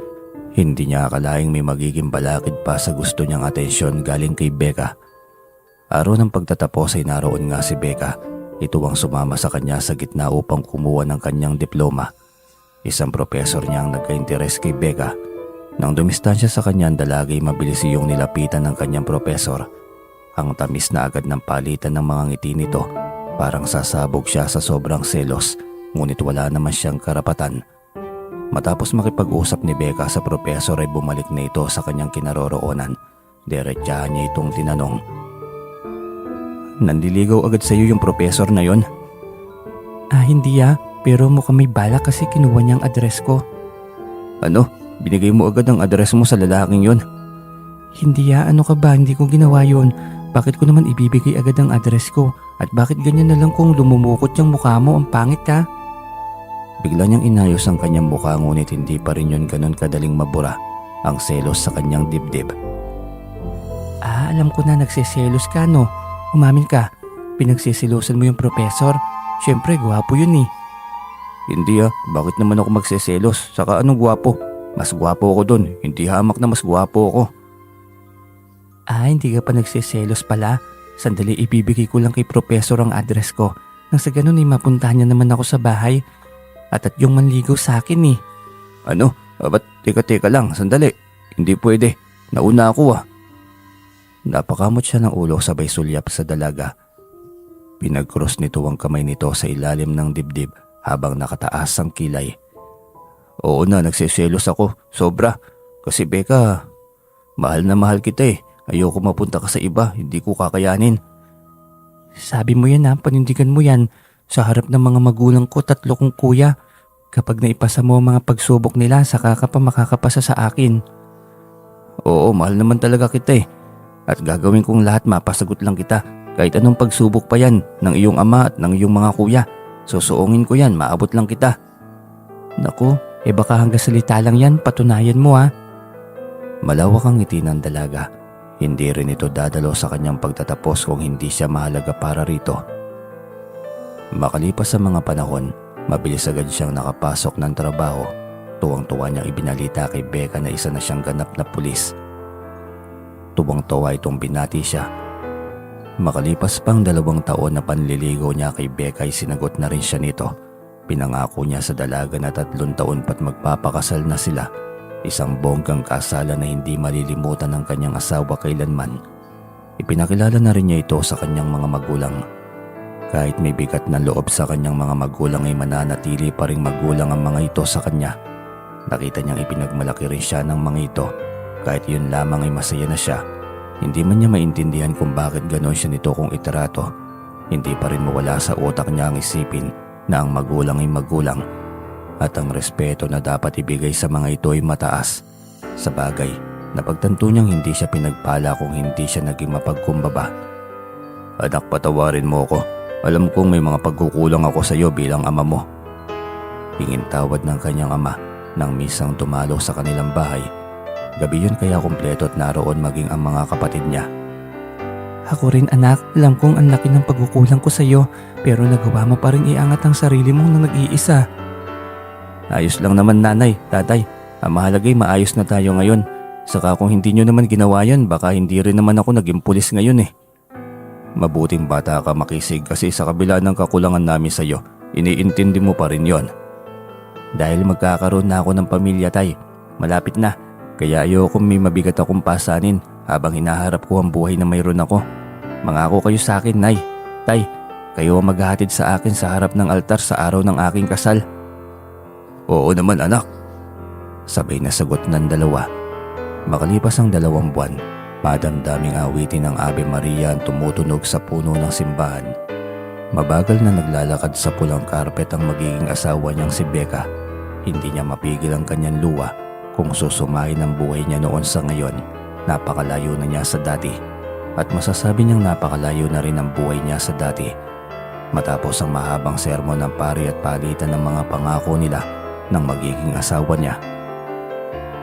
Hindi niya akalaing may magiging balakid pa sa gusto niyang atensyon galing kay Becca. Araw ng pagtatapos ay naroon nga si Becca. Ito ang sumama sa kanya sa gitna upang kumuha ng kanyang diploma. Isang profesor niya ang nagka-interes kay Becca. Nang dumistansya sa kanya ang dalaga ay mabilis iyong nilapitan ng kanyang profesor. Ang tamis na agad ng palitan ng mga ngiti nito. Parang sasabog siya sa sobrang selos, ngunit wala naman siyang karapatan. Matapos makipag-usap ni Becca sa propesor ay bumalik na ito sa kanyang kinaroroonan. Diretsahan niya itong tinanong. Nandiligaw agad sa iyo yung propesor na yon? Hindi pero mukhang may bala kasi kinuha niyang address ko. Ano? Binigay mo agad ang address mo sa lalaking yon? Hindi ano ka ba, hindi ko ginawa yun. Bakit ko naman ibibigay agad ang address ko? At bakit ganyan na lang kung lumumukot yung mukha mo, ang pangit ka? Bigla niyang inayos ang kanyang mukha ngunit hindi pa rin yun ganun kadaling mabura ang selos sa kanyang dibdib. Alam ko na nagseselos ka no. Umamin ka, pinagsisilosan mo yung professor. Siyempre, gwapo yun eh. Hindi bakit naman ako magseselos? Saka anong gwapo? Mas gwapo ako dun, hindi hamak na mas gwapo ako. Hindi ka pa nagseselos pala. Sandali ibibigay ko lang kay professor ang address ko. Nang sa ganun ay mapuntahan niya naman ako sa bahay. At yung manligaw sa akin eh. Ano? Ba't teka lang, sandali. Hindi pwede, nauna ako Napakamot siya ng ulo sabay sulyap sa dalaga. Pinag-cross nito ang kamay nito sa ilalim ng dibdib habang nakataas ang kilay. Oo na, nagseselos ako. Sobra. Kasi Becca, mahal na mahal kita eh. Ayoko mapunta ka sa iba, hindi ko kakayanin. Sabi mo yan panindigan mo yan. Sa harap ng mga magulang ko, 3 kong kuya. Kapag naipasa mo ang mga pagsubok nila, saka ka pa makakapasa sa akin. Oo, mahal naman talaga kita eh. At gagawin kong lahat mapasagot lang kita. Kahit anong pagsubok pa yan ng iyong ama at ng iyong mga kuya. Susuungin ko yan, maabot lang kita. Naku, baka hanggang salita lang yan, patunayan mo Malawak ang ngiti ng dalaga. Hindi rin ito dadalo sa kanyang pagtatapos kung hindi siya mahalaga para rito. Makalipas sa mga panahon, mabilis agad siyang nakapasok ng trabaho. Tuwang-tuwa niyang ibinalita kay Becca na isa na siyang ganap na pulis. Tuwang-tuwa itong binati siya. Makalipas pang 2 taon na panliligaw niya kay Becca ay sinagot na rin siya nito. Pinangako niya sa dalaga na 3 taon pat magpapakasal na sila. Isang bonggang kasalan na hindi malilimutan ng kanyang asawa kailanman. Ipinakilala na rin niya ito sa kanyang mga magulang. Kahit may bigat na loob sa kanyang mga magulang ay mananatili pa ring magulang ang mga ito sa kanya. Nakita niyang ipinagmalaki rin siya ng mga ito. Kahit yun lamang ay masaya na siya. Hindi man niya maintindihan kung bakit ganon siya nito kung itrato. Hindi pa rin mawala sa utak niya ang isipin na ang magulang ay magulang. At ang respeto na dapat ibigay sa mga ito ay mataas. Sa bagay, napagtanto niyang hindi siya pinagpala kung hindi siya naging mapagkumbaba. Anak, patawarin mo ko. Alam kong may mga pagkukulang ako sa iyo bilang ama mo. Hingin tawad ng kanyang ama nang misang dumalo sa kanilang bahay. Gabi yun kaya kumpleto at naroon maging ang mga kapatid niya. Ako rin anak, alam kong ang laki ng pagkukulang ko sa iyo, pero nagawa mo pa rin iangat ang sarili mong nang nag-iisa. Ayos lang naman nanay, tatay. Ang mahalagay maayos na tayo ngayon. Saka kung hindi nyo naman ginawa yan, baka hindi rin naman ako naging pulis ngayon eh. Mabuting bata ka makisig kasi sa kabila ng kakulangan namin sa iyo, iniintindi mo pa rin yon. Dahil magkakaroon na ako ng pamilya tay, malapit na. Kaya ayoko may mabigat akong pasanin habang hinaharap ko ang buhay na mayroon ako. Mangako kayo sa akin, nay. Tay, kayo ang maghahatid sa akin sa harap ng altar sa araw ng aking kasal. Oo naman anak. Sabay na sagot ng dalawa. Makalipas ang 2 buwan, madamdaming awitin ng Ave Maria ang tumutunog sa puno ng simbahan. Mabagal na naglalakad sa pulang karpet ang magiging asawa niyang si Becca. Hindi niya mapigil ang kanyang luha. Kung susumahin ang buhay niya noon sa ngayon, napakalayo na niya sa dati. At masasabi niyang napakalayo na rin ang buhay niya sa dati. Matapos ang mahabang sermon ng pari at palitan ng mga pangako nila ng magiging asawa niya.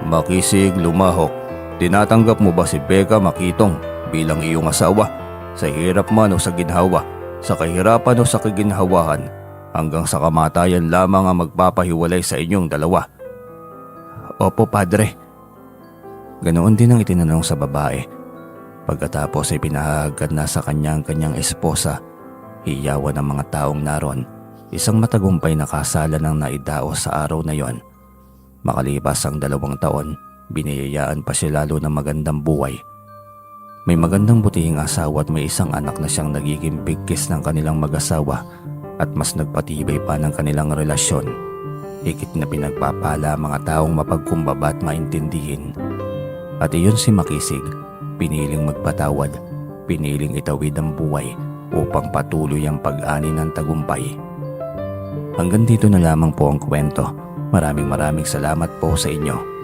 Makisig, lumahok. Tinatanggap mo ba si Becca Makitong bilang iyong asawa? Sa hirap man o sa ginhawa, sa kahirapan o sa kaginhawahan, hanggang sa kamatayan lamang ang magpapahiwalay sa inyong dalawa. Opo, padre. Ganoon din ang itinanong sa babae. Pagkatapos ay pinahagad na sa kanyang esposa. Hiyawan ng mga taong naroon. Isang matagumpay na kasalan ang naidaos sa araw na yon. Makalipas ang 2 taon, biniyayaan pa siya lalo ng magandang buhay. May magandang butihing asawa at may isang anak na siyang nagiging bigkis ng kanilang mag-asawa at mas nagpatibay pa ng kanilang relasyon. higit na pinagpapala ang mga taong mapagkumbaba at maintindihin. At iyon si Makisig, piniling magpatawad, piniling itawid ang buhay upang patuloy ang pag-ani ng tagumpay. Hanggang dito na lamang po ang kwento. Maraming salamat po sa inyo.